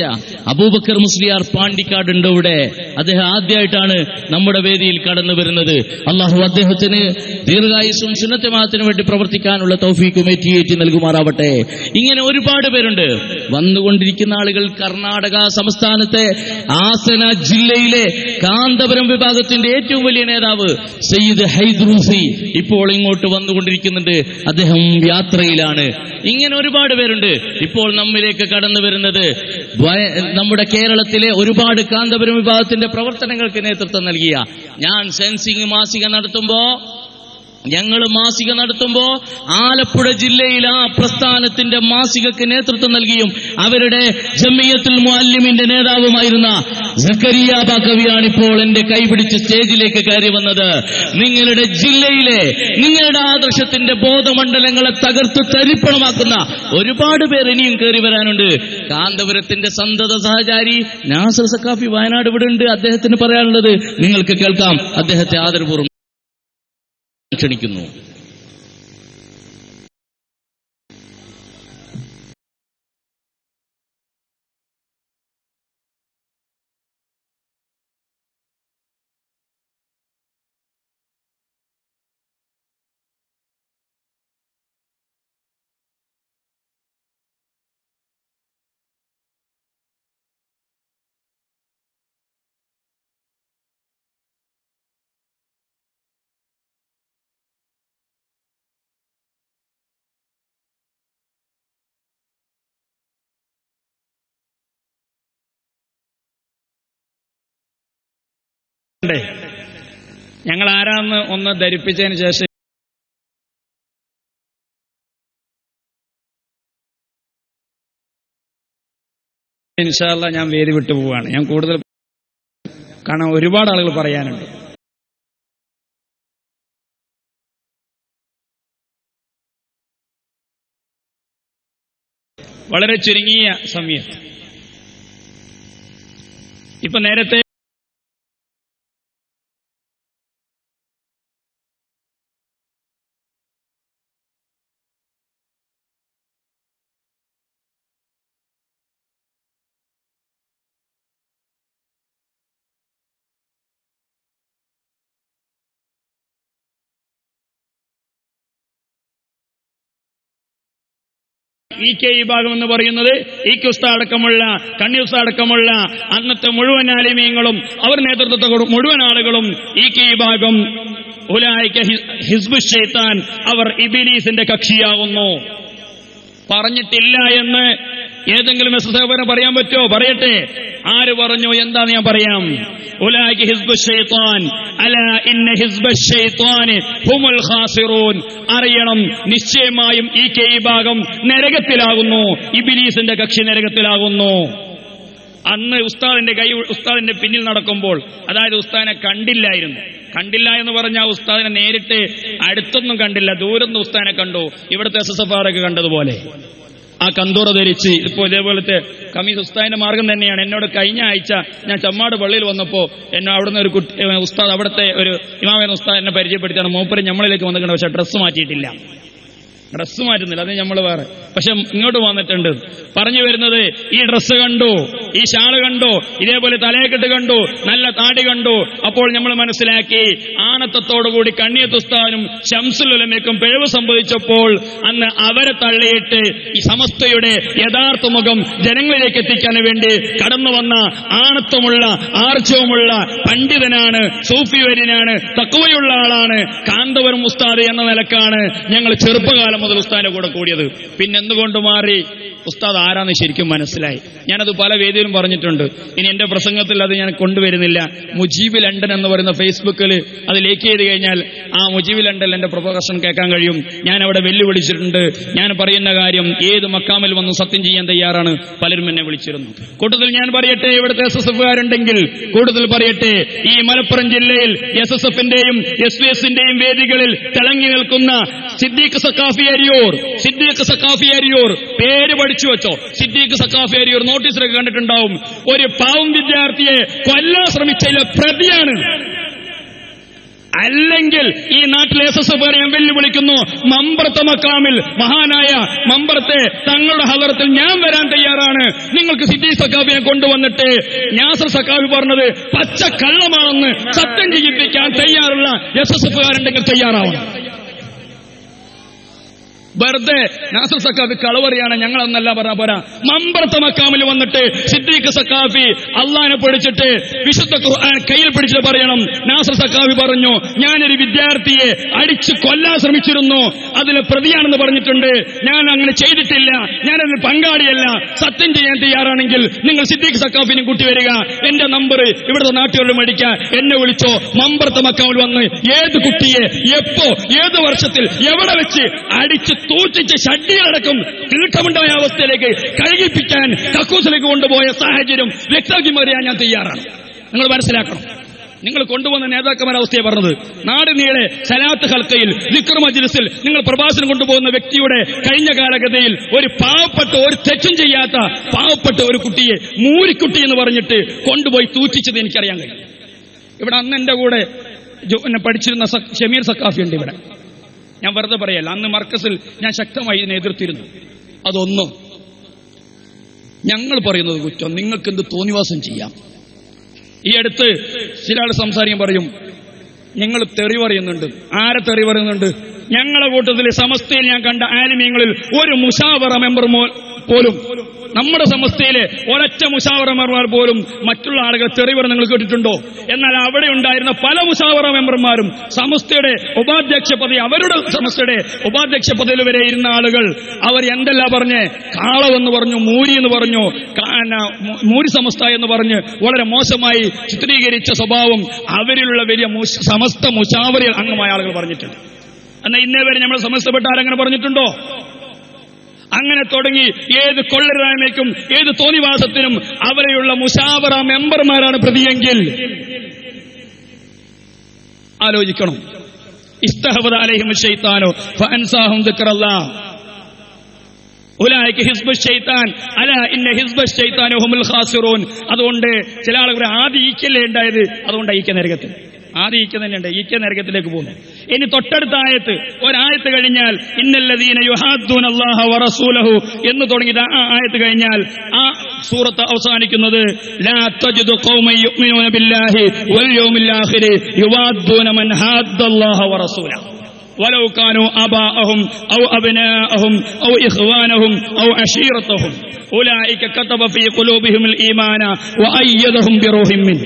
അബൂബക്കർ മുസ്ലിയാർ പാണ്ടിക്കാട് ഉണ്ട് ഇവിടെ. അദ്ദേഹം ആദ്യമായിട്ടാണ് നമ്മുടെ വേദിയിൽ കടന്നു വരുന്നത്. അള്ളാഹു അദ്ദേഹത്തിന് ദീർഘായുസ്സും സുന്നത്ത് ജമാഅത്തിന് വേണ്ടി പ്രവർത്തിക്കാനുള്ള തൗഫീഖും ഏറ്റി നൽകുമാറാവട്ടെ. ഇങ്ങനെ ഒരുപാട് പേരുണ്ട്. വന്നുകൊണ്ടിരിക്കുന്ന ആളുകൾ കർണാടക സംസ്ഥാനത്തെ ആസന ജില്ലയിലെ കാന്തപുരം വിഭാഗത്തിന്റെ ഏറ്റവും വലിയ നേതാവ് സയ്യിദ് ഹൈദ്രൂസി ഇപ്പോൾ ഇങ്ങോട്ട് വന്നുകൊണ്ടിരിക്കുന്നുണ്ട്. അദ്ദേഹം യാത്രയിലാണ്. ഇങ്ങനെ ഒരുപാട് പേരുണ്ട്. ഇപ്പോൾ നമ്മിലേക്ക് കടന്നു വരുന്നത് നമ്മുടെ കേരളത്തിലെ ഒരുപാട് കാന്തപുരം വിഭാഗത്തിന്റെ പ്രവർത്തനങ്ങൾക്ക് നേതൃത്വം നൽകിയ, ഞാൻ സെൻസിംഗ് മാസിക നടത്തുമ്പോ ആലപ്പുഴ ജില്ലയിൽ ആ പ്രസ്ഥാനത്തിന്റെ മാസികക്ക് നേതൃത്വം നൽകിയും അവരുടെ ജമിയത്തുൽ മുഅല്ലിമിന്റെ നേതാവുമായിരുന്ന സക്കരിയ ബാക്കവിയാണ് ഇപ്പോൾ എന്റെ കൈപിടിച്ച് സ്റ്റേജിലേക്ക് കയറി വന്നത്. നിങ്ങളുടെ ജില്ലയിലെ നിങ്ങളുടെ ആദർശത്തിന്റെ ബോധമണ്ഡലങ്ങളെ തകർത്ത് തരിപ്പണമാക്കുന്ന ഒരുപാട് പേർ ഇനിയും കയറി വരാനുണ്ട്. കാന്തപുരത്തിന്റെ സന്തത സഹചാരി നാസർ സഖാഫി വയനാട് ഇവിടെ ഉണ്ട്. അദ്ദേഹത്തിന് പറയാനുള്ളത് നിങ്ങൾക്ക് കേൾക്കാം. അദ്ദേഹത്തെ ആദരപൂർവ്വം ക്ഷണിക്കുന്നു. ഞങ്ങൾ ആരാന്ന് ഒന്ന് ധരിപ്പിച്ചതിന് ശേഷം ഇൻഷാ അല്ലാഹ് ഞാൻ വേദി വിട്ടു പോവുകയാണ്. ഞാൻ കൂടുതൽ കാരണം ഒരുപാട് ആളുകൾ പറയാനുണ്ട്. വളരെ ചുരുങ്ങിയ സമയം. ഇപ്പൊ നേരത്തെ ഈ ഭാഗം എന്ന് പറയുന്നത് ഉസ്താദ് അടക്കമുള്ള കണ്ണി ഉസ്താദ് അടക്കമുള്ള അന്നത്തെ മുഴുവൻ ആലിമീങ്ങളും അവർ നേതൃത്വത്തെ മുഴുവൻ ആളുകളും ഈ ഭാഗം ഉലൈക ഹിസ്ബു ശൈത്താൻ, അവർ ഇബ്ലീസിന്റെ കക്ഷിയാകുന്നു. പറഞ്ഞിട്ടില്ല എന്ന് ഏതെങ്കിലും സഹോദരൻ പറയാൻ പറ്റുമോ? പറയട്ടെ. ആര് പറഞ്ഞു? എന്താന്ന് ഞാൻ പറയാം. ഉലൈക ഹിസ്ബു ശൈത്താൻ അലാ ഇന്ന ഹിസ്ബ ശൈത്താനി ഹുമുൽ ഖാസിറൂൻ. അറിയണം, നിശ്ചയമായും ഈ ഭാഗം നരകത്തിലാകുന്നു, ഇബ്ലീസിന്റെ കക്ഷി നരകത്തിലാകുന്നു. അന്ന് ഉസ്താദിന്റെ പിന്നിൽ നടക്കുമ്പോൾ, അതായത് ഉസ്താദിനെ കണ്ടില്ല എന്ന് പറഞ്ഞാൽ ഉസ്താദിനെ നേരിട്ട് അടുത്തൊന്നും കണ്ടില്ല, ദൂരത്ത് ഉസ്താദിനെ കണ്ടു. ഇവിടുത്തെ SSFRൊക്കെ കണ്ടതുപോലെ ആ കന്തൂറ ധരിച്ച് ഇപ്പോ ഇതേപോലത്തെ കമീസ് ഉസ്താദിന്റെ മാർഗം തന്നെയാണ്. എന്നോട് കഴിഞ്ഞ ആഴ്ച ഞാൻ ചമ്മാട് പള്ളിയിൽ വന്നപ്പോ എന്നെ അവിടുന്ന് ഒരു ഉസ്താദ്, അവിടുത്തെ ഒരു ഇമാമ ഉസ്താദ് എന്നെ പരിചയപ്പെടുത്തിയാണ്. മൂപ്പര് നമ്മളിലേക്ക് വന്നിട്ടുണ്ട്, പക്ഷെ ഡ്രസ്സ് മാറ്റിയിട്ടില്ല. ഡ്രസ്സ് മാറ്റുന്നില്ല, അത് നമ്മൾ വേറെ. പക്ഷെ ഇങ്ങോട്ട് വന്നിട്ടുണ്ട്. പറഞ്ഞു വരുന്നത്, ഈ ഡ്രസ്സ് കണ്ടു, ഈ ഷാള് കണ്ടു, ഇതേപോലെ തലയെക്കെട്ട് കണ്ടു, നല്ല താടി കണ്ടു. അപ്പോൾ നമ്മൾ മനസ്സിലാക്കി, ആണത്തത്തോടുകൂടി കണ്ണിയത്ത് ഉസ്താദിനും ശംസുൽ ഉലമയ്ക്കും പിഴവ് സംഭവിച്ചപ്പോൾ അന്ന് അവരെ തള്ളിയിട്ട് ഈ സമസ്തയുടെ യഥാർത്ഥ മുഖം ജനങ്ങളിലേക്ക് എത്തിക്കാൻ വേണ്ടി കടന്നു വന്ന ആണത്വമുള്ള ആർജവമുള്ള പണ്ഡിതനാണ്, സൂഫി വര്യനാണ്, തഖ്വയുള്ള ആളാണ് കാന്തപുരം ഉസ്താദ് എന്ന നിലക്കാണ് ഞങ്ങൾ ചെറുപ്പകാലം മുതൽ ഉസ്താദിന്റെ കൂടെ കൂടിയത്. പിന്നെ എന്തുകൊണ്ട് മാറി? ഉസ്താദ് ആരാന്ന് ശരിക്കും മനസ്സിലായി. ഞാനത് പല വേദിയിലും പറഞ്ഞിട്ടുണ്ട്. ഇനി എന്റെ പ്രസംഗത്തിൽ അത് ഞാൻ കൊണ്ടുവരുന്നില്ല. മുജീബ് ലണ്ടൻ എന്ന് പറയുന്ന ഫേസ്ബുക്കിൽ അത് ലേക്ക് ചെയ്ത് കഴിഞ്ഞാൽ ആ മുജീബ് ലണ്ടനിൽ എന്റെ പ്രഭാഷണം കേൾക്കാൻ കഴിയും. ഞാൻ അവിടെ വെല്ലുവിളിച്ചിട്ടുണ്ട്. ഞാൻ പറയുന്ന കാര്യം ഏത് മക്കാമിൽ വന്ന് സത്യം ചെയ്യാൻ തയ്യാറാണ്. പലരും എന്നെ വിളിച്ചിരുന്നു. കൂട്ടത്തിൽ ഞാൻ പറയട്ടെ, ഇവിടുത്തെ SSFകാരുണ്ടെങ്കിൽ കൂടുതൽ പറയട്ടെ. ഈ മലപ്പുറം ജില്ലയിൽ SSFന്റെയും SVSന്റെയും വേദികളിൽ തിളങ്ങി നിൽക്കുന്ന സിദ്ദീഖ് സഖാഫി അരിയൂർ, പേര് പഠിച്ചു വെച്ചോ. സിദ്ദീഖ് സഖാഫി അരിയൂർ നോട്ടീസിലൊക്കെ കണ്ടിട്ടുണ്ടാവും. ഒരു പാവം വിദ്യാർത്ഥിയെ കൊല്ലാൻ ശ്രമിച്ചതിലെ പ്രതിയാണ്. അല്ലെങ്കിൽ ഈ നാട്ടിലെ SSFകാരെ ഞാൻ വെല്ലുവിളിക്കുന്നു. മമ്പറത്തെ മക്കാമിൽ മഹാനായ മമ്പറത്തെ തങ്ങളുടെ ഹദറത്തിൽ ഞാൻ വരാൻ തയ്യാറാണ്. നിങ്ങൾക്ക് സിദ്ദീഖ് സഖാഫിയെ കൊണ്ടുവന്നിട്ട് നാസർ സഖാഫി പറഞ്ഞത് പച്ച കള്ളമാണെന്ന് സത്യം ചെയ്യിപ്പിക്കാൻ തയ്യാറുള്ള SSFകാരുണ്ടെങ്കിൽ തയ്യാറാവണം. വെറുതെ നാസർ സഖാഫി കളവറിയാണ് ഞങ്ങളെന്നല്ല പറഞ്ഞ പോരാ. മമ്പറത്തെ മക്കാമിൽ വന്നിട്ട് സിദ്ദീഖ് സഖാഫി അള്ളാനെ പഠിച്ചിട്ട് വിശുദ്ധ ഖുർആൻ കയ്യിൽ പിടിച്ചിട്ട് പറയണം, നാസർ സഖാഫി പറഞ്ഞു ഞാനൊരു വിദ്യാർത്ഥിയെ അടിച്ചു കൊല്ലാൻ ശ്രമിച്ചിരുന്നു, അതിലെ പ്രതിയാണെന്ന് പറഞ്ഞിട്ടുണ്ട്, ഞാൻ അങ്ങനെ ചെയ്തിട്ടില്ല, ഞാനതിൽ പങ്കാളിയല്ല, സത്യം ചെയ്യാൻ തയ്യാറാണെങ്കിൽ നിങ്ങൾ സിദ്ദീഖ് സഖാഫിനെ കൂട്ടി വരിക, എന്റെ നമ്പർ ഇവിടുത്തെ നാട്ടുകാരോട് മേടിക്കുക, എന്നെ വിളിച്ചോ. മമ്പറത്തെ മക്കാമിൽ വന്ന് ഏത് കുട്ടിയെ എപ്പോ ഏത് വർഷത്തിൽ എവിടെ വെച്ച് അടിച്ച് തൂച്ചിച്ച് ഷഡ്ഡിയടക്കം തീട്ടമുണ്ടായ അവസ്ഥയിലേക്ക് കഴുകിപ്പിക്കാൻ കക്കൂസിലേക്ക് കൊണ്ടുപോയ സാഹചര്യം വ്യക്തമാക്കി മറിയാൻ ഞാൻ തയ്യാറാണ്. നിങ്ങൾ മനസ്സിലാക്കണം. നിങ്ങൾ കൊണ്ടുവന്ന നേതാക്കന്മാരുടെ അവസ്ഥയെ പറഞ്ഞത്. നാട് നീളെ സലാത്ത് ഹൽക്കയിൽ ദിക്ർ മജ്ലിസിൽ നിങ്ങൾ പ്രഭാഷണം കൊണ്ടുപോകുന്ന വ്യക്തിയുടെ കഴിഞ്ഞ കാലഗതിയിൽ ഒരു പാവപ്പെട്ട, ഒരു തെറ്റും ചെയ്യാത്ത പാവപ്പെട്ട ഒരു കുട്ടിയെ മൂരിക്കുട്ടി എന്ന് പറഞ്ഞിട്ട് കൊണ്ടുപോയി തൂറ്റിച്ചത് എനിക്കറിയാൻ കഴിയും. ഇവിടെ അന്ന് എന്റെ കൂടെ പഠിച്ചിരുന്ന ഷമീർ സഖാഫി ഉണ്ട് ഇവിടെ. ഞാൻ വെറുതെ പറയല്ല, അന്ന് മർക്കസിൽ ഞാൻ ശക്തമായി ഇതിനെ എതിർത്തിരുന്നു. അതൊന്നും ഞങ്ങൾ പറയുന്നത് കുറ്റം, നിങ്ങൾക്ക് എന്ത് തോന്നിവാസം ചെയ്യാം. ഈ അടുത്ത് ചില ആൾ സംസാരിക്കാൻ പറയും ഞങ്ങൾ തെറി പറയുന്നുണ്ട്. ആരെ തെറി പറയുന്നുണ്ട്? ഞങ്ങളുടെ കൂട്ടത്തിൽ സമസ്തയിൽ ഞാൻ കണ്ട ആലിമീങ്ങളിൽ ഒരു മുശാവറ മെമ്പർ പോലും, നമ്മുടെ സമസ്തയിലെ ഒരൊറ്റ മുശാവറ മെമ്പർമാർ പോലും മറ്റുള്ള ആളുകൾ തെറി പറഞ്ഞ് നിങ്ങൾ കേട്ടിട്ടുണ്ടോ? എന്നാൽ അവിടെ ഉണ്ടായിരുന്ന പല മുശാവറ മെമ്പർമാരും സമസ്തയുടെ ഉപാധ്യക്ഷ പദവി, അവരുടെ സമസ്തയുടെ ഉപാധ്യക്ഷ പദവിയിൽ വരെ ഇരുന്ന ആളുകൾ അവർ എന്തെല്ലാ പറഞ്ഞ് കാളവെന്ന് പറഞ്ഞു, മൂരി എന്ന് പറഞ്ഞു, മൂരി സമസ്ത എന്ന് പറഞ്ഞ് വളരെ മോശമായി ചിത്രീകരിച്ച സ്വഭാവം അവരിലുള്ള വലിയ സമസ്ത മുശാവറയിൽ അംഗമായ ആളുകൾ പറഞ്ഞിട്ടുണ്ട്. എന്നാൽ ഇന്നേ വരെ നമ്മൾ സമസ്തപ്പെട്ട ആരങ്ങനെ പറഞ്ഞിട്ടുണ്ടോ? അങ്ങനെ തുടങ്ങി ഏത് കൊള്ളരായ്മയ്ക്കും ഏത് തോന്നിവാസത്തിനും അവരെയുള്ള മുശാവറ മെമ്പർമാരാണ് പ്രതിയെങ്കിൽ ആലോചിക്കണം. ഇസ്തഹവദ അലൈഹിം ശൈത്താനു ഫഅൻസാഹും ദിക്റല്ലാഹ് ഉലൈക ഹിസ്ബു ശൈത്താൻ അലാ ഇന്ന ഹിസ്ബ ശൈത്താനു ഹുമുൽ ഖാസിറൂൻ. അതുകൊണ്ട് ചില ആളുകൾ ആദ്യം ഈക്കല്ലേ ഉണ്ടായത്, അതുകൊണ്ട് ഈക്ക നരകത്തിൽ ആദ്യം ഈക്ക തന്നെയുണ്ട്, ഈക്ക നരകത്തിലേക്ക് പോകുന്നു. ഇനി തൊട്ടടുത്ത ആയത്ത്, ഒരായത്ത് കഴിഞ്ഞാൽ ഇന്നല്ലദീന യുഹാദ്ദൂന അല്ലാഹ വറസൂലഹു എന്ന് തുടങ്ങിയിട്ട് ആ ആയത്ത് കഴിഞ്ഞാൽ ആ സൂറത്ത് അവസാനിക്കുന്നത് ലാ തജിദു ഖൗമൻ യുഅ്മിനൂന ബില്ലാഹി വൽ യൗമിൽ ആഖിരി യുവാദ്ദൂന മൻ ഹാദ്ദല്ലാഹ വറസൂലഹു. വലൗ കാനൂ ആബാഅഹും ഔ അബ്നാഅഹും ഔ ഇഖ്വാനഹും ഔ അശീറതഹും ഉലൈക കതബ ഫീ ഖുലൂബിഹിൽ ഈമാന വഅയ്യദഹും ബിറൂഹിൻ മിൻ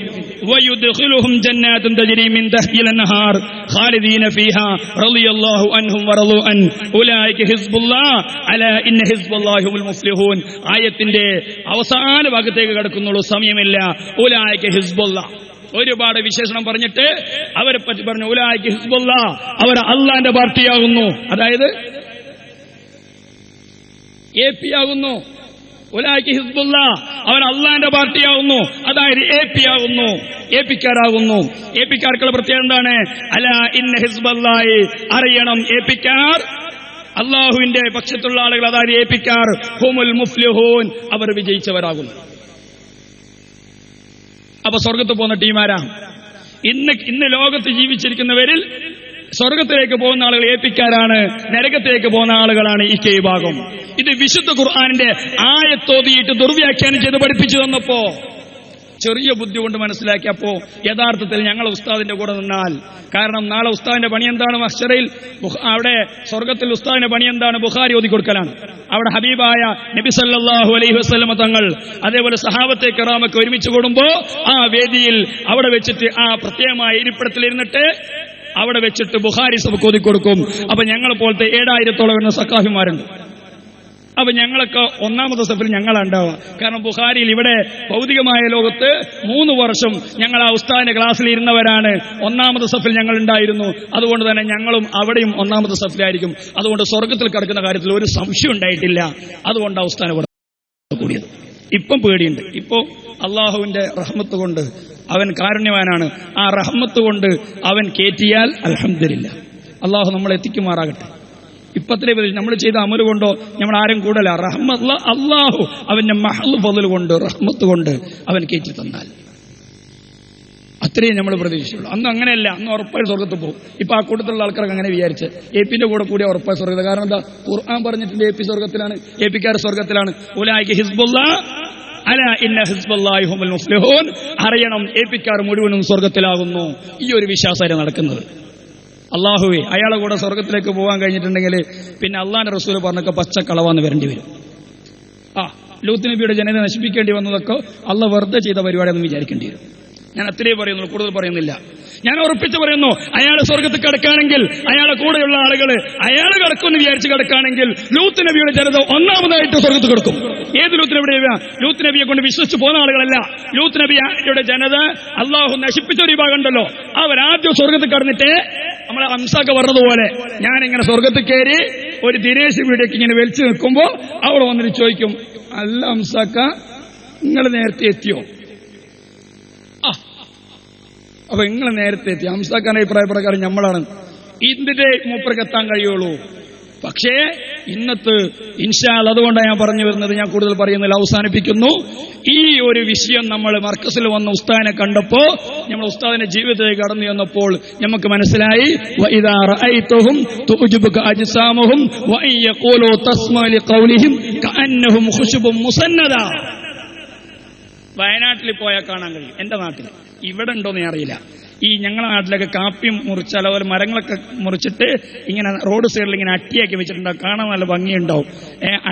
വയുദ്ഖിലുഹും ജന്നാത്തുൻ തജ്രി മിൻ തഹ്തിഹാൽ അൻഹാർ ഖാലിദീന ഫീഹാ റളിയല്ലാഹു അൻഹും വറളൂ അൻ ഉലൈക ഹിസ്ബുല്ലാഹ് അലാ ഇന്ന ഹിസ്ബല്ലാഹി ഹുൽ മുഫ്ലിഹൂൻ. ആയത്തിന്റെ അവസാന ഭാഗത്തേക്ക് കടക്കുന്നുള്ളൂ, സമയമില്ല. ഉലൈക ഹിസ്ബുല്ലാഹ് ഒരുപാട് വിശേഷണം പറഞ്ഞിട്ട് അവരെ പറ്റി പറഞ്ഞു. ഉലൈക ഹിസ്ബുല്ലാഹ് അവർ അള്ളാന്റെ പാർട്ടിയാകുന്നു, അതായത് AP ആകുന്നു. ഉലൈക ഹിസ്ബുല്ലാഹ് അവർ അള്ളാന്റെ പാർട്ടിയാകുന്നു, അതായത് AP ആകുന്നു, APക്കാരാകുന്നു. APക്കാർക്കുള്ള പ്രത്യേകത എന്താണ്? അലാ ഇന്ന ഹിസ്ബല്ലാഹി, അറിയണം APക്കാർ അള്ളാഹുവിന്റെ പക്ഷത്തുള്ള ആളുകൾ, അതായത് APക്കാർ ഹുമുൽ മുഫ്ലിഹൂൻ, അവർ വിജയിച്ചവരാകുന്നു. അപ്പൊ സ്വർഗത്ത് പോകുന്ന ടീമാരാ. ഇന്ന് ലോകത്ത് ജീവിച്ചിരിക്കുന്നവരിൽ സ്വർഗത്തിലേക്ക് പോകുന്ന ആളുകൾ APക്കാരാണ്, നരകത്തിലേക്ക് പോകുന്ന ആളുകളാണ് ഈ വിഭാഗം. ഇത് വിശുദ്ധ ഖുർആനിന്റെ ആയത്തോതിയിട്ട് ദുർവ്യാഖ്യാനം ചെയ്ത് പഠിപ്പിച്ചു തന്നപ്പോ ചെറിയ ബുദ്ധി കൊണ്ട് മനസ്സിലാക്കിയപ്പോ യഥാർത്ഥത്തിൽ ഞങ്ങൾ ഉസ്താദിന്റെ കൂടെ നിന്നാൽ, കാരണം നാളെ ഉസ്താദിന്റെ പണി എന്താണ്? മഹ്ശറയിൽ അവിടെ സ്വർഗത്തിൽ ഉസ്താദിന്റെ പണി എന്താണ്? ബുഖാരി ഓതി കൊടുക്കലാണ്. അവിടെ ഹബീബായ നബി സല്ലല്ലാഹു അലൈഹി വസല്ലമ തങ്ങൾ അതേപോലെ സഹാബത്തെ കിറാമൊക്കെ ഒരുമിച്ച് കൂടുമ്പോ ആ വേദിയിൽ അവിടെ വെച്ചിട്ട് ആ പ്രത്യേകമായ ഇരിപ്പിടത്തിലിരുന്നിട്ട് അവിടെ വെച്ചിട്ട് ബുഖാരി സബക്ക് ഓതി കൊടുക്കും. അപ്പൊ ഞങ്ങളെ പോലത്തെ 7000-ഓളം വരുന്ന സഖാഫിമാരുണ്ട്. അപ്പൊ ഞങ്ങളൊക്കെ ഒന്നാമത്തെ സഫിൽ ഞങ്ങളുണ്ടാവുക. കാരണം ബുഖാരിയിൽ ഇവിടെ ഭൗതികമായ ലോകത്ത് 3 വർഷം ഞങ്ങൾ ആ ഉസ്താദിന്റെ ക്ലാസ്സിൽ ഇരുന്നവരാണ്. ഒന്നാമത്തെ സഫിൽ ഞങ്ങൾ ഉണ്ടായിരുന്നു. അതുകൊണ്ട് തന്നെ ഞങ്ങളും അവിടെയും ഒന്നാമത്തെ സഫിലായിരിക്കും. അതുകൊണ്ട് സ്വർഗത്തിൽ കിടക്കുന്ന കാര്യത്തിൽ ഒരു സംശയം ഉണ്ടായിട്ടില്ല. അതുകൊണ്ട് ആ ഉസ്താദിനെ കൂടെ കൂടിയത്. ഇപ്പം പേടിയുണ്ട്. ഇപ്പോ അള്ളാഹുവിന്റെ റഹ്മത്ത് കൊണ്ട് അവൻ കാരുണ്യവാനാണ്. ആ റഹ്മത്ത് കൊണ്ട് അവൻ കേറ്റിയാൽ അൽഹംദുലില്ലാ, അള്ളാഹു നമ്മളെ എത്തിക്കുമാറാകട്ടെ. ഇപ്പത്തിലെ നമ്മൾ ചെയ്ത അമല് കൊണ്ടോ നമ്മൾ ആരും കൂടല. റഹ്മത്ത് അള്ളാഹു അവന്റെ മഹ്ള് ഫള് കൊണ്ട് റഹ്മത്ത് കൊണ്ട് അവൻ കയറ്റി തന്നാൽ അത്രയും നമ്മൾ പ്രതീക്ഷിച്ചുള്ളൂ. അന്ന് അങ്ങനെയല്ല, അന്ന് ഉറപ്പായി സ്വർഗത്ത് പോകും. ഇപ്പൊ ആ കൂട്ടത്തിലുള്ള ആൾക്കാർക്ക് അങ്ങനെ വിചാരിച്ച് APന്റെ കൂടെ കൂടി ഉറപ്പായി സ്വർഗത്ത്. കാരണം എന്താ? ഖുർആൻ പറഞ്ഞിട്ടുണ്ട് AP സ്വർഗത്തിലാണ്, APക്കാർ സ്വർഗത്തിലാണ്. ഉലൈക ഹിസ്ബുല്ലാഹ് അലാ ഇന്ന ഹിസ്ബല്ലാഹി ഹുമുൽ മുഫ്ലിഹൂൻ, അറിയണം APക്കാർ മുഴുവനും സ്വർഗത്തിലാകുന്നു. ഈ ഒരു വിശ്വാസമാണ് നടക്കുന്നത്. അള്ളാഹുവേ, അയാളെ കൂടെ സ്വർഗത്തിലേക്ക് പോകാൻ കഴിഞ്ഞിട്ടുണ്ടെങ്കിൽ പിന്നെ അള്ളാന്റെ റസൂൽ പറഞ്ഞൊക്കെ പച്ചക്കളവാന്ന് വരേണ്ടി വരും. ലൂത്ത് നബിയുടെ ജനത നശിപ്പിക്കേണ്ടി വന്നതൊക്കെ അള്ളാഹ് വെറുതെ ചെയ്ത പരിപാടിയെന്ന് വിചാരിക്കേണ്ടി വരും. ഞാൻ അത്രയും പറയുന്നു, കൂടുതൽ പറയുന്നില്ല. ഞാൻ ഉറപ്പിച്ച് പറയുന്നു, അയാൾ സ്വർഗത്ത് കിടക്കുകയാണെങ്കിൽ അയാളെ കൂടെയുള്ള ആളുകൾ അയാൾ കിടക്കുമെന്ന് വിചാരിച്ച് കിടക്കുകയാണെങ്കിൽ ലൂത്ത് നബിയുടെ ജനത ഒന്നാമതായിട്ട് സ്വർഗത്ത് കിടക്കും. ഏത് ലൂത്ത് നബിയുടെ? ലൂത്ത് നബിയെ കൊണ്ട് വിശ്വസിച്ച് പോകുന്ന ആളുകളല്ല. ലൂത്ത് നബിയുടെ ജനത അള്ളാഹു നശിപ്പിച്ച ഒരു വിഭാഗം ഉണ്ടല്ലോ, അവരാദ്യം സ്വർഗത്ത് കടന്നിട്ട് നമ്മളെ ഹംസാക്ക പറഞ്ഞതുപോലെ ഞാനിങ്ങനെ സ്വർഗത്ത് കയറി ഒരു ദിനേശ് വീടേക്ക് ഇങ്ങനെ വലിച്ചു നിൽക്കുമ്പോ അവിടെ വന്നിട്ട് ചോദിക്കും, അല്ല ഹംസാക്ക നിങ്ങൾ നേരത്തെ എത്തിയോ? അപ്പൊ നിങ്ങൾ നേരത്തെ എത്തി. ഹംസാഖാന്റെ അഭിപ്രായ പ്രകാരം നമ്മളാണ് ഇതിന്റെ മൂപ്പർക്ക് എത്താൻ കഴിയുള്ളൂ. പക്ഷേ ഇന്നത്തെ ഇൻഷാ അല്ലാഹ്, അതുകൊണ്ടാണ് ഞാൻ പറഞ്ഞു വരുന്നത്, ഞാൻ കൂടുതൽ പറയുന്നില്ല, അവസാനിപ്പിക്കുന്നു. ഈ ഒരു വിഷയം നമ്മൾ മർക്കസിൽ വന്ന ഉസ്താദിനെ കണ്ടപ്പോ, നമ്മൾ ഉസ്താദിന്റെ ജീവിതത്തിലേക്ക് കടന്നു ചെന്നപ്പോൾ നമുക്ക് മനസ്സിലായി, വഇദാ റഅയ്തുഹും തുഅ്ജിബുക അജ്സാമുഹും വഇൻ യഖൂലു തസ്മഉ ലിഖൗലിഹിം കഅന്നഹും ഖുശുബും മുസന്നദ. വയനാട്ടിൽ പോയാൽ കാണാൻ കഴിയും. എന്റെ നാട്ടിൽ ഇവിടെ ഉണ്ടോന്ന് ഞാൻ അറിയില്ല. ഈ ഞങ്ങളുടെ നാട്ടിലൊക്കെ കാപ്പി മുറിച്ചാൽ അതുപോലെ മരങ്ങളൊക്കെ മുറിച്ചിട്ട് ഇങ്ങനെ റോഡ് സൈഡിൽ ഇങ്ങനെ അട്ടിയാക്കി വെച്ചിട്ടുണ്ടാവും. കാണാൻ നല്ല ഭംഗിയുണ്ടാവും.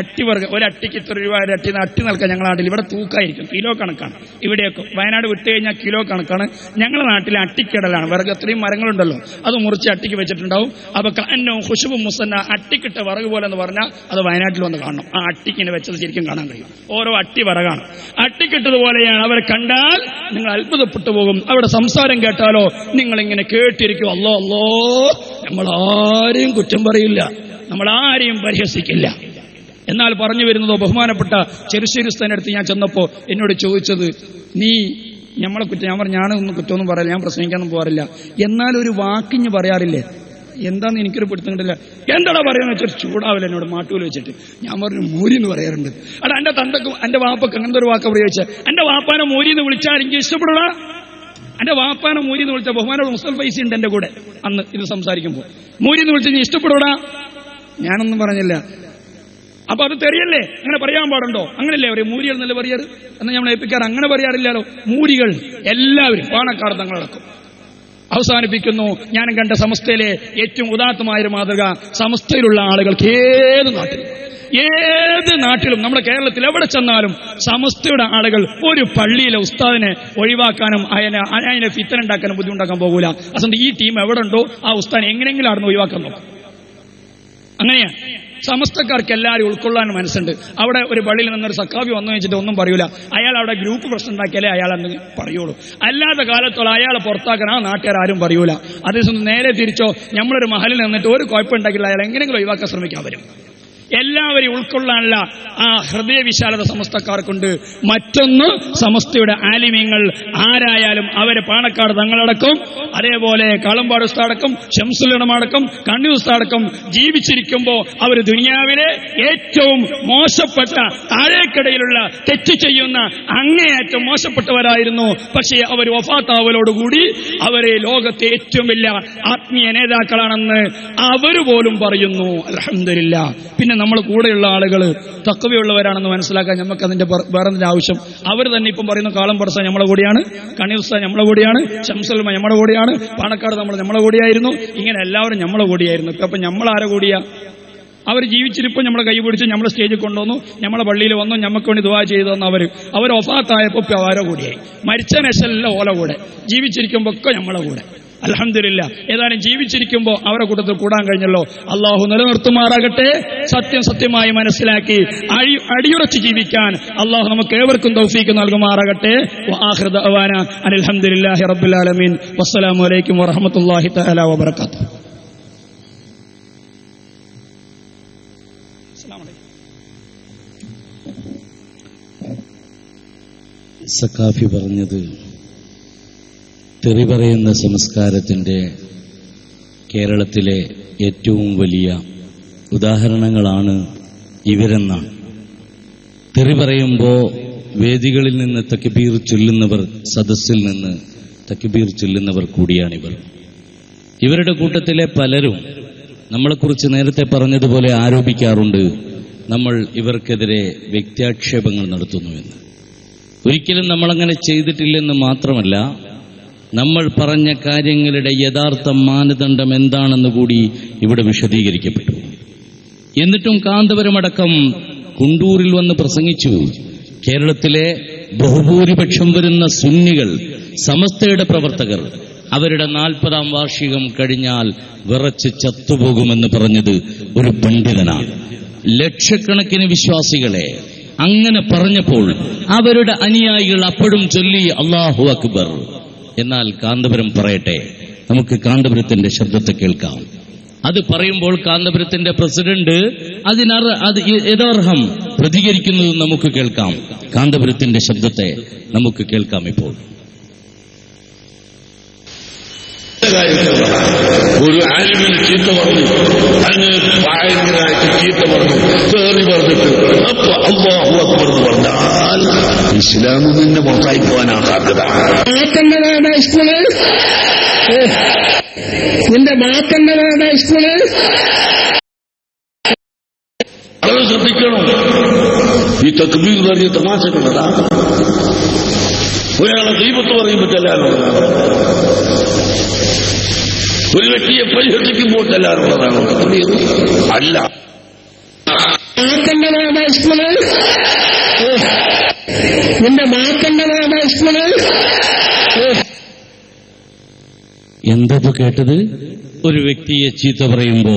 അട്ടി വർഗ്ഗം, ഒരു അട്ടിക്ക് ഇത്ര രൂപ, ഒരു അട്ടി നിൽക്കാം. ഞങ്ങളുടെ നാട്ടിൽ ഇവിടെ തൂക്കായിരിക്കും, കിലോ കണക്കാണ്. ഇവിടെയൊക്കെ വയനാട് വിട്ട് കഴിഞ്ഞാൽ കിലോ കണക്കാണ്. ഞങ്ങളുടെ നാട്ടിൽ അട്ടിക്കിടലാണ്. വിറക് അത്രയും മരങ്ങളുണ്ടല്ലോ, അത് മുറിച്ച് അട്ടിക്ക് വെച്ചിട്ടുണ്ടാവും. അപ്പൊ കഅന്നഹും ഖുശുബും മുസന്ന, അട്ടിക്കിട്ട വിറക് പോലെ എന്ന് പറഞ്ഞാൽ അത് വയനാട്ടിൽ വന്ന് കാണണം. ആ അട്ടിക്കിനെ വെച്ചത് ശരിക്കും കാണാൻ കഴിയും. ഓരോ അട്ടി വിറകാണ്. അട്ടിക്കിട്ടതുപോലെയാണ്. അവരെ കണ്ടാൽ നിങ്ങൾ അത്ഭുതപ്പെട്ടു പോകും. അവിടെ സംസാരം കേട്ടാലോ നിങ്ങളിങ്ങനെ കേട്ടിരിക്കും. അല്ലോ അല്ലോ, നമ്മളാരെയും കുറ്റം പറയില്ല, നമ്മളാരെയും പരിഹസിക്കില്ല. എന്നാൽ പറഞ്ഞു വരുന്നതോ, ബഹുമാനപ്പെട്ട ചെറുശ്ശേരി സ്ഥാനടുത്ത് ഞാൻ ചെന്നപ്പോ എന്നോട് ചോദിച്ചത്, നീ നമ്മളെ കുറ്റം, ഞാൻ പറഞ്ഞു ഞാനൊന്നും കുറ്റമൊന്നും പറയില്ല, ഞാൻ പ്രസംഗിക്കാനൊന്നും പോകാറില്ല, എന്നാലൊരു വാക്കിഞ്ഞ് പറയാറില്ലേ, എന്താന്ന് എനിക്കൊരു പിടുത്തം കിട്ടില്ല. എന്താടാ പറയുന്നത് വെച്ചാൽ ചൂടാവില്ല എന്നോട് മാട്ടൂല് വെച്ചിട്ട്. ഞാൻ പറഞ്ഞു മൂരി എന്ന് പറയാറുണ്ട്. അടാ എന്റെ തന്തക്കും എന്റെ വാപ്പക്ക് അങ്ങനത്തെ ഒരു വാക്ക് പ്രയോഗിച്ച, എന്റെ വാപ്പാനെ മൂരി എന്ന് വിളിച്ചാൽ എനിക്ക് ഇഷ്ടപ്പെടാ. എന്റെ വാപ്പാനെ മൂരി എന്ന് വിളിച്ച ബഹുമാനോട് മുസ്തഫ ഫൈസി ഉണ്ട് എന്റെ കൂടെ അന്ന് ഇത് സംസാരിക്കുമ്പോൾ. മൂരി എന്ന് വിളിച്ചാൽ നീ ഇഷ്ടപ്പെടാ? ഞാനൊന്നും പറഞ്ഞില്ല. അപ്പൊ അത് തെറിയല്ലേ? അങ്ങനെ പറയാൻ പാടുണ്ടോ? അങ്ങനെയല്ലേ പറയും, മൂരികൾ എന്നല്ലേ പറയാറ്? എന്നാൽ നമ്മൾ ഏൽപ്പിക്കാറ് അങ്ങനെ പറയാറില്ലല്ലോ. മൂരികൾ എല്ലാവരും പാണക്കാട് തങ്ങളടക്കും. അവസാനിപ്പിക്കുന്നു. ഞാൻ കണ്ട സമസ്തയിലെ ഏറ്റവും ഉദാത്തമായൊരു മാതൃക, സമസ്തയിലുള്ള ആളുകൾക്ക് ഏത് നാട്ടിലും നമ്മുടെ കേരളത്തിൽ എവിടെ ചെന്നാലും സമസ്തയുടെ ആളുകൾ ഒരു പള്ളിയിലെ ഉസ്താദിനെ ഒഴിവാക്കാനും അതിനെ ഫിത്തനുണ്ടാക്കാനും ബുദ്ധിമുട്ടാക്കാൻ പോകൂല. അതുകൊണ്ട് ഈ ടീം എവിടെ ഉണ്ടോ ആ ഉസ്താദിനെ എങ്ങനെയെങ്കിലും ആടുന്ന് ഒഴിവാക്കാൻ നോക്കും. അങ്ങനെയാണ് സമസ്തക്കാർക്ക് എല്ലാവരും ഉൾക്കൊള്ളാൻ മനസ്സുണ്ട്. അവിടെ ഒരു പള്ളിയിൽ നിന്നൊരു സക്കാഫി വന്നു വെച്ചിട്ട് ഒന്നും പറയൂല. അയാൾ അവിടെ ഗ്രൂപ്പ് പ്രശ്നം ഉണ്ടാക്കിയാലേ അയാൾ അന്ന് പറയുള്ളൂ. അല്ലാത്ത കാലത്തോളം അയാളെ പുറത്താക്കാൻ ആ നാട്ടുകാർ ആരും പറയൂല. അതേസമയം നേരെ തിരിച്ചോ, നമ്മളൊരു മഹലിൽ നിന്നിട്ട് ഒരു കുഴപ്പമുണ്ടാക്കില്ല അയാൾ എങ്ങനെയെങ്കിലും ഒഴിവാക്കാൻ ശ്രമിക്കാൻ വരും. എല്ലാവരെയും ഉൾക്കൊള്ളാനുള്ള ആ ഹൃദയവിശാലത സമസ്തക്കാർക്കുണ്ട്. മറ്റൊന്ന്, സമസ്തയുടെ ആലിമീങ്ങൾ ആരായാലും അവരെ പാണക്കാട് തങ്ങളടക്കം, അതേപോലെ കാളമ്പാട് ഉസ്താദടക്കം, ശംസുലടക്കം, കണ്ണി ഉസ്താദടക്കം ജീവിച്ചിരിക്കുമ്പോൾ അവർ ദുനിയാവിലെ ഏറ്റവും മോശപ്പെട്ട താഴേക്കിടയിലുള്ള തെറ്റ് ചെയ്യുന്ന അങ്ങേയറ്റം മോശപ്പെട്ടവരായിരുന്നു. പക്ഷേ അവർ വഫാത്താവലോടുകൂടി അവരെ ലോകത്തെ ഏറ്റവും വലിയ ആത്മീയ നേതാക്കളാണെന്ന് അവർ പോലും പറയുന്നു. അൽഹംദുലില്ലാഹ്. പിന്നെ നമ്മൾ കൂടെയുള്ള ആളുകൾ തഖ്വയുള്ളവരാണെന്ന് മനസ്സിലാക്കാൻ നമുക്ക് അതിന്റെ വേറെ ആവശ്യം. അവർ തന്നെ ഇപ്പം പറയുന്നു, കാളം പടസ നമ്മളെ കൂടിയാണ്, കണ്ണീർ ഉസ്താദ് നമ്മളെ കൂടിയാണ്, ശംസുൽ നമ്മളെ കൂടിയാണ്, പാണക്കാട് നമ്മളെ കൂടിയായിരുന്നു. ഇങ്ങനെ എല്ലാവരും നമ്മളെ കൂടിയായിരുന്നു. ഇപ്പൊ നമ്മൾ ആരെ കൂടിയാ? അവർ ജീവിച്ചിരിപ്പോൾ നമ്മളെ കൈ പിടിച്ച് നമ്മളെ സ്റ്റേജിൽ കൊണ്ടുവന്നു, നമ്മളെ പള്ളിയിൽ വന്നു, നമുക്ക് വേണ്ടി ദുആ ചെയ്തു തന്നു. അവർ ഒഫാത്തായപ്പോൾ അവരെ കൂടിയായി. മരിച്ച നശല്ല ഓല കൂടെ, ജീവിച്ചിരിക്കുമ്പോൾ ഒക്കെ നമ്മളെ കൂടെ. അൽഹംദുലില്ലാ. ഏതാനും ജീവിച്ചിരിക്കുമ്പോൾ അവരെ കൂട്ടത്തിൽ കൂടാൻ കഴിഞ്ഞല്ലോ. അള്ളാഹു നിലനിർത്തുമാറാകട്ടെ. സത്യം സത്യമായി മനസ്സിലാക്കി അടിയുറച്ച് ജീവിക്കാൻ അള്ളാഹു നമുക്ക് ഏവർക്കും തൗഫീക്ക് നൽകുമാറാകട്ടെ. വആഖിറു ദഅവാന അനിൽ ഹംദുലില്ലാഹി റബ്ബിൽ ആലമീൻ. വസ്സലാമു അലൈക്കും വറഹ്മത്തുള്ളാഹി തആല വബറകാതുഹു. സഖാഫി പറഞ്ഞത് തെറി പറയുന്ന സംസ്കാരത്തിന്റെ കേരളത്തിലെ ഏറ്റവും വലിയ ഉദാഹരണങ്ങളാണ് ഇവരെന്നാണ്. തെറി പറയുമ്പോൾ വേദികളിൽ നിന്ന് തക്ബീർ ചൊല്ലുന്നവർ, സദസ്സിൽ നിന്ന് തക്ബീർ ചൊല്ലുന്നവർ കൂടിയാണിവർ. ഇവരുടെ കൂട്ടത്തിലെ പലരും നമ്മളെക്കുറിച്ച് നേരത്തെ പറഞ്ഞതുപോലെ ആരോപിക്കാറുണ്ട്, നമ്മൾ ഇവർക്കെതിരെ വ്യക്തിയാക്ഷേപങ്ങൾ നടത്തുന്നുവെന്ന്. ഒരിക്കലും നമ്മളങ്ങനെ ചെയ്തിട്ടില്ലെന്ന് മാത്രമല്ല, നമ്മൾ പറഞ്ഞ കാര്യങ്ങളുടെ യഥാർത്ഥ മാനദണ്ഡം എന്താണെന്ന് കൂടി ഇവിടെ വിശദീകരിക്കപ്പെട്ടു. എന്നിട്ടും കാന്തപുരമടക്കം കുണ്ടൂരിൽ വന്ന് പ്രസംഗിച്ചു. കേരളത്തിലെ ബഹുഭൂരിപക്ഷം വരുന്ന സുന്നികൾ, സമസ്തയുടെ പ്രവർത്തകർ, അവരുടെ 40-ാം വാർഷികം കഴിഞ്ഞാൽ വിറച്ച് ചത്തുപോകുമെന്ന് പറഞ്ഞത് ഒരു പണ്ഡിതനാണ്. ലക്ഷക്കണക്കിന് വിശ്വാസികളെ അങ്ങനെ പറഞ്ഞപ്പോൾ അവരുടെ അനുയായികൾ അപ്പോഴും ചൊല്ലി അല്ലാഹു അക്ബർ. എന്നാൽ കാന്തപുരം പറയട്ടെ, നമുക്ക് കാന്തപുരത്തിന്റെ ശബ്ദത്തെ കേൾക്കാം. അത് പറയുമ്പോൾ കാന്തപുരത്തിന്റെ പ്രസിഡന്റ് യഥാർഹം പ്രതികരിക്കുന്നത് നമുക്ക് കേൾക്കാം. കാന്തപുരത്തിന്റെ ശബ്ദത്തെ നമുക്ക് കേൾക്കാം. ഇപ്പോൾ ഒരു ആലിമിന് ചീത്ത പറഞ്ഞു, അങ്ങ് ഭയങ്കരമായിട്ട് ചീത്ത പറഞ്ഞു, കേറി പറഞ്ഞിട്ട് അപ്പൊ അല്ലാഹു അക്ബർ എന്ന് പറഞ്ഞാൽ ഇസ്ലാമിൽ നിന്ന് പുറത്തായി പോകാനാ സാധ്യത. മാറ്റേണ്ടതാണ് സ്കൂള്, നിന്റെ മാറ്റേണ്ടതാണ് സ്കൂള്. അത് ശ്രദ്ധിക്കണം. ഈ തക്ബീർ പറഞ്ഞ തമാശകളാ. ഒരാളെ ദൈവത്ത് പറയുമ്പോൾ ചെല്ലാനുള്ളതാണ്, ഒരു വ്യക്തിയെ പരിഹസിക്കുമ്പോൾ ചെല്ലാനുള്ളതാണ്. അല്ല, മാറ്റേണ്ടതാണ് സ്കൂള്, നിന്റെ മാറ്റേണ്ടതാണ് സ്കൂള്. എന്താ കേട്ടത്? ഒരു വ്യക്തിയെ ചീത്ത പറയുമ്പോ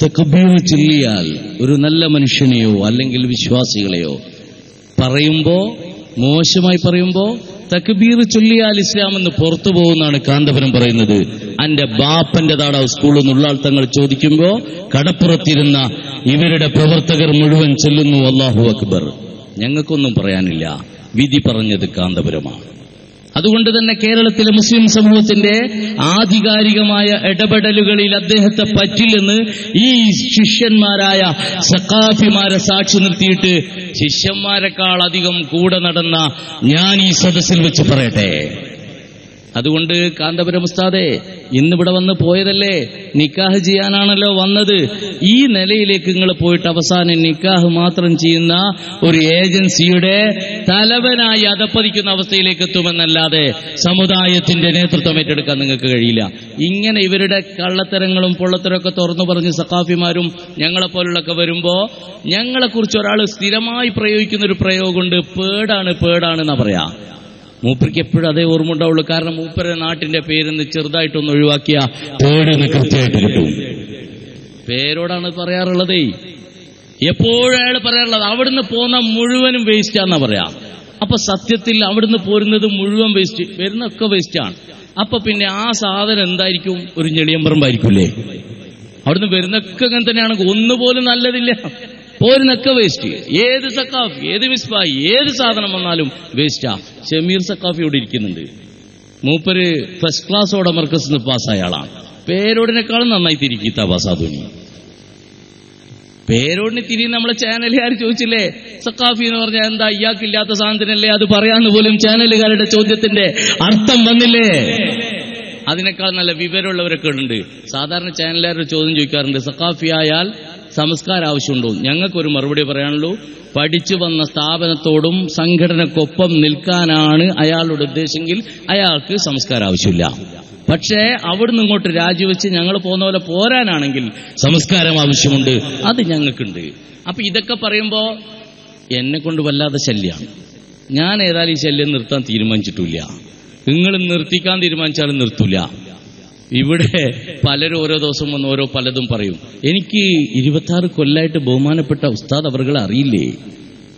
തക്ബീർ ചൊല്ലിയാൽ ഒരു നല്ല മനുഷ്യനെയോ അല്ലെങ്കിൽ വിശ്വാസികളെയോ പറയുമ്പോ, മോശമായി പറയുമ്പോ തക്ബീർ ചൊല്ലിയാൽ ഇസ്ലാം എന്ന് പുറത്തു പോകുന്നതാണ് കാന്തപുരം പറയുന്നത്. അന്റെ ബാപ്പന്റെതാടാ സ്കൂളിൽ നിന്നുള്ള ആൾ തങ്ങൾ ചോദിക്കുമ്പോ കടപ്പുറത്തിരുന്ന ഇവരുടെ പ്രവർത്തകർ മുഴുവൻ ചൊല്ലുന്നു അല്ലാഹു അക്ബർ. ഞങ്ങൾക്കൊന്നും പറയാനില്ല, വിധി പറഞ്ഞത് കാന്തപുരമാണ്. അതുകൊണ്ട് തന്നെ കേരളത്തിലെ മുസ്ലിം സമൂഹത്തിന്റെ ആധികാരികമായ ഇടപെടലുകളിൽ അദ്ദേഹത്തെ പറ്റില്ലെന്ന് ഈ ശിഷ്യന്മാരായ സഖാഫിമാരെ സാക്ഷി നിർത്തിയിട്ട് ശിഷ്യന്മാരെക്കാൾ അധികം കൂടെ നടന്ന ഞാൻ ഈ സദസ്സിൽ വെച്ച് പറയട്ടെ. അതുകൊണ്ട് കാന്തപുരം ഉസ്താദേ, ഇന്നിവിടെ വന്ന് പോയതല്ലേ, നിക്കാഹ് ചെയ്യാനാണല്ലോ വന്നത്. ഈ നിലയിലേക്ക് നിങ്ങൾ പോയിട്ട് അവസാനം നിക്കാഹ് മാത്രം ചെയ്യുന്ന ഒരു ഏജൻസിയുടെ തലവനായി അധപ്പതിക്കുന്ന അവസ്ഥയിലേക്ക് എത്തുമെന്നല്ലാതെ സമുദായത്തിന്റെ നേതൃത്വം ഏറ്റെടുക്കാൻ നിങ്ങൾക്ക് കഴിയില്ല. ഇങ്ങനെ ഇവരുടെ കള്ളത്തരങ്ങളും പൊള്ളത്തരമൊക്കെ തുറന്നു പറഞ്ഞ് സഖാഫിമാരും ഞങ്ങളെപ്പോലുള്ളൊക്കെ വരുമ്പോ ഞങ്ങളെക്കുറിച്ച് ഒരാൾ സ്ഥിരമായി പ്രയോഗിക്കുന്ന ഒരു പ്രയോഗമുണ്ട്, പേടാണെന്നാ പറയാ. മൂപ്പർക്ക് എപ്പോഴും അതേ ഓർമ്മ ഉണ്ടാവുള്ളൂ. കാരണം മൂപ്പരുടെ നാട്ടിന്റെ പേരെന്ന് ചെറുതായിട്ടൊന്ന് ഒഴിവാക്കിയ പേടെന്ന് കൃത്യമായിട്ട് കിട്ടും. പേരോടാണ് പറയാറുള്ളതേ. എപ്പോഴും അയാൾ പറയാറുള്ളത് അവിടുന്ന് പോന്ന മുഴുവനും വേസ്റ്റാന്നാ പറയാ. അപ്പൊ സത്യത്തിൽ അവിടുന്ന് പോരുന്നത് മുഴുവൻ വേസ്റ്റ്, വരുന്നൊക്കെ വേസ്റ്റാണ്. അപ്പൊ പിന്നെ ആ സാധനം എന്തായിരിക്കും? ഒരു ഞെളിയമ്പറമ്പായിരിക്കൂലേ. അവിടുന്ന് വരുന്നൊക്കെ അങ്ങനെ തന്നെയാണെങ്കിൽ ഒന്നുപോലും നല്ലതില്ല, പോരുന്നൊക്കെ വേസ്റ്റ്. ഏത് സഖാഫി, ഏത് മിസ്ബായി, ഏത് സാധനം വന്നാലും വേസ്റ്റാ. ഷമീർ സഖാഫി ഇവിടെ ഇരിക്കുന്നുണ്ട്. മൂപ്പര് ഫസ്റ്റ് ക്ലാസ്സോടെ മർക്കസിന് പാസ്സായ ആളാണ്. പേരോടിനേക്കാളും നന്നായി തിരിക്കീത്ത പാസാധുനി. പേരോടിന് തിരിയും നമ്മളെ ചാനലുകാർ ചോദിച്ചില്ലേ, സഖാഫി എന്ന് പറഞ്ഞാൽ എന്താ, ഇയാൾക്കില്ലാത്ത സാധനത്തിനല്ലേ അത് പറയാന്ന് പോലും ചാനലുകാരുടെ ചോദ്യത്തിന്റെ അർത്ഥം വന്നില്ലേ? അതിനേക്കാൾ നല്ല വിവരമുള്ളവരൊക്കെ ഉണ്ട്. സാധാരണ ചാനലുകാരുടെ ചോദ്യം ചോദിക്കാറുണ്ട്, സഖാഫി ആയാൽ സംസ്കാരം ആവശ്യമുണ്ടോ? ഞങ്ങൾക്കൊരു മറുപടി പറയാനുള്ളൂ, പഠിച്ചു വന്ന സ്ഥാപനത്തോടും സംഘടനക്കൊപ്പം നിൽക്കാനാണ് അയാളുടെ ഉദ്ദേശമെങ്കിൽ അയാൾക്ക് സംസ്കാരം ആവശ്യമില്ല. പക്ഷേ അവിടുന്ന് ഇങ്ങോട്ട് രാജിവെച്ച് ഞങ്ങൾ പോകുന്ന പോലെ പോരാനാണെങ്കിൽ സംസ്കാരം ആവശ്യമുണ്ട്, അത് ഞങ്ങൾക്കുണ്ട്. അപ്പൊ ഇതൊക്കെ പറയുമ്പോ എന്നെ കൊണ്ട് വല്ലാതെ ശല്യമാണ്. ഞാൻ ഏതായാലും ഈ ശല്യം നിർത്താൻ തീരുമാനിച്ചിട്ടില്ല. നിങ്ങൾ നിർത്തിക്കാൻ തീരുമാനിച്ചാലും നിർത്തൂല. ഇവിടെ പലരും ഓരോ ദിവസം വന്ന് ഓരോ പലതും പറയും. എനിക്ക് 26 കൊല്ലായിട്ട് ബഹുമാനപ്പെട്ട ഉസ്താദ് അവർകളെ അറിയില്ലേ?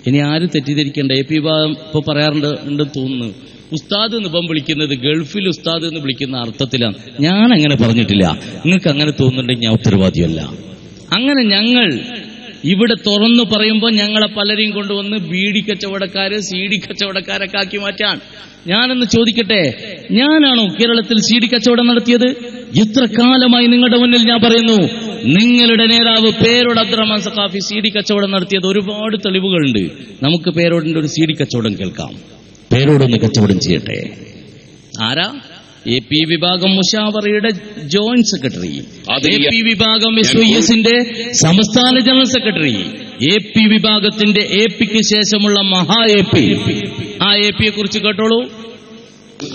ഇനി ആരും തെറ്റിദ്ധരിക്കേണ്ട. AP ഇപ്പൊ പറയാറുണ്ടെന്ന് തോന്നുന്നു, ഉസ്താദ് എന്ന് ഇപ്പം വിളിക്കുന്നത് ഗൾഫിൽ ഉസ്താദ് എന്ന് വിളിക്കുന്ന അർത്ഥത്തിലാണ്. ഞാൻ അങ്ങനെ പറഞ്ഞിട്ടില്ല. നിങ്ങൾക്ക് അങ്ങനെ തോന്നുന്നുണ്ടെങ്കിൽ ഞാൻ ഉത്തരവാദിയല്ല. അങ്ങനെ ഞങ്ങൾ ഇവിടെ തുറന്നു പറയുമ്പോൾ ഞങ്ങളെ പലരെയും കൊണ്ടുവന്ന് ബീഡി കച്ചവടക്കാര്, CD കച്ചവടക്കാരൊക്കെ ആക്കി മാറ്റാൻ. ഞാനൊന്ന് ചോദിക്കട്ടെ, ഞാനാണോ കേരളത്തിൽ CD കച്ചവടം നടത്തിയത്? എത്ര കാലമായി നിങ്ങളുടെ മുന്നിൽ ഞാൻ പറയുന്നു, നിങ്ങളുടെ നേതാവ് പേരോട് അബ്ദുറഹ്മാൻ സഖാഫി CD കച്ചവടം നടത്തിയത് ഒരുപാട് തെളിവുകളുണ്ട്. നമുക്ക് പേരോടിന്റെ ഒരു CD കച്ചവടം കേൾക്കാം. പേരോടൊന്ന് കച്ചവടം ചെയ്യട്ടെ. ആരാ? AP വിഭാഗം മുഷാവറയുടെ ജോയിന്റ് സെക്രട്ടറി, AP വിഭാഗം SYSന്റെ സംസ്ഥാന ജനറൽ സെക്രട്ടറി, AP വിഭാഗത്തിന്റെ APക്ക് ശേഷമുള്ള മഹാ AP. ആ APയെ കുറിച്ച് കേട്ടോളൂ.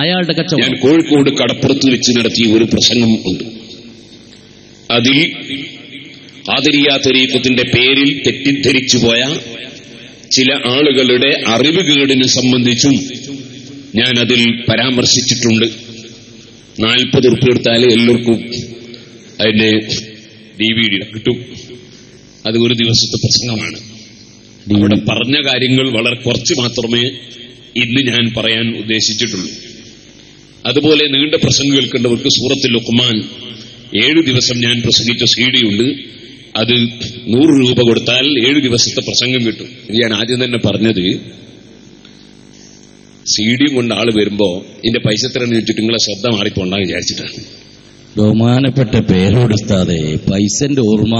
അയാളുടെ കച്ചവടം. ഞാൻ കോഴിക്കോട് കടപ്പുറത്ത് വെച്ച് നടത്തിയ ഒരു പ്രസംഗം ഉണ്ട്. അതിൽ ഖാദിരിയ തരീഖത്തിന്റെ പേരിൽ തെറ്റിദ്ധരിച്ചു പോയ ചില ആളുകളുടെ അറിവുകേടിനെ സംബന്ധിച്ചും ഞാൻ അതിൽ പരാമർശിച്ചിട്ടുണ്ട്. 40 ഉറുപ്പിക എടുത്താൽ എല്ലാവർക്കും അതിന്റെ DVD കിട്ടും. അത് ഒരു ദിവസത്തെ പ്രസംഗമാണ്. അവിടെ പറഞ്ഞ കാര്യങ്ങൾ വളരെ കുറച്ച് മാത്രമേ ഇന്ന് ഞാൻ പറയാൻ ഉദ്ദേശിച്ചിട്ടുള്ളൂ. അതുപോലെ നീണ്ട പ്രസംഗം കേൾക്കേണ്ടവർക്ക് സൂറത്തുൽ ലുഖ്മാൻ 7 ദിവസം ഞാൻ പ്രസംഗിച്ച CD ഉണ്ട്. അത് 100 രൂപ കൊടുത്താൽ 7 ദിവസത്തെ പ്രസംഗം കിട്ടും. ഇത് ഞാൻ ആദ്യം തന്നെ പറഞ്ഞത്, CD കൊണ്ട് ആള് വരുമ്പോ ഇതിന്റെ പൈസ എത്രയെന്ന് വെച്ചിട്ട് നിങ്ങളെ ശ്രദ്ധ മാറിപ്പോണ്ടാന്ന് വിചാരിച്ചിട്ടാണ്. ബഹുമാനപ്പെട്ട പേരോട് ഉസ്താദേ, പൈസന്റെ ഓർമ്മ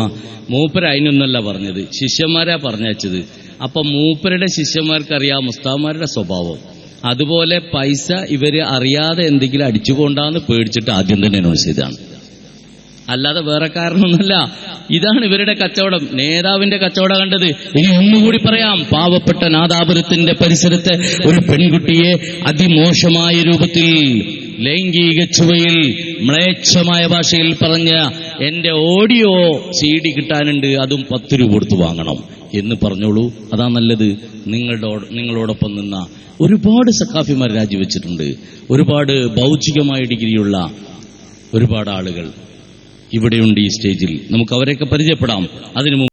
മൂപ്പര അതിനൊന്നല്ല പറഞ്ഞത്, ശിഷ്യന്മാരാ പറഞ്ഞയച്ചത്. അപ്പൊ മൂപ്പരുടെ ശിഷ്യന്മാർക്കറിയാം ഉസ്താദന്മാരുടെ സ്വഭാവം. അതുപോലെ പൈസ ഇവര് അറിയാതെ എന്തെങ്കിലും അടിച്ചുകൊണ്ടാന്ന് പേടിച്ചിട്ട് ആദ്യം തന്നെ അനൗൺസ് ചെയ്താണ്, അല്ലാതെ വേറെ കാരണമൊന്നുമല്ല. ഇതാണ് ഇവരുടെ കച്ചവടം, നേതാവിന്റെ കച്ചവടം കണ്ടത്. ഇനി ഒന്നുകൂടി പറയാം, പാവപ്പെട്ട നാദാപുരത്തിന്റെ പരിസരത്ത് ഒരു പെൺകുട്ടിയെ അതിമോശമായ രൂപത്തിൽ ലൈംഗിക ചുവയിൽ മ്ലേച്ഛമായ ഭാഷയിൽ പറഞ്ഞ എന്റെ ഓഡിയോ CD കിട്ടാനുണ്ട്, അതും 10 രൂപ കൊടുത്ത് വാങ്ങണം എന്ന് പറഞ്ഞോളൂ. അതാ നല്ലത്. നിങ്ങളോടൊപ്പം നിന്ന ഒരുപാട് സഖാഫിമാർ രാജിവെച്ചിട്ടുണ്ട്. ഒരുപാട് ഭൗതികമായ ഡിഗ്രിയുള്ള ഒരുപാട് ആളുകൾ ഇവിടെയുണ്ട് ഈ സ്റ്റേജിൽ. നമുക്ക് അവരെയൊക്കെ പരിചയപ്പെടാം. അതിനു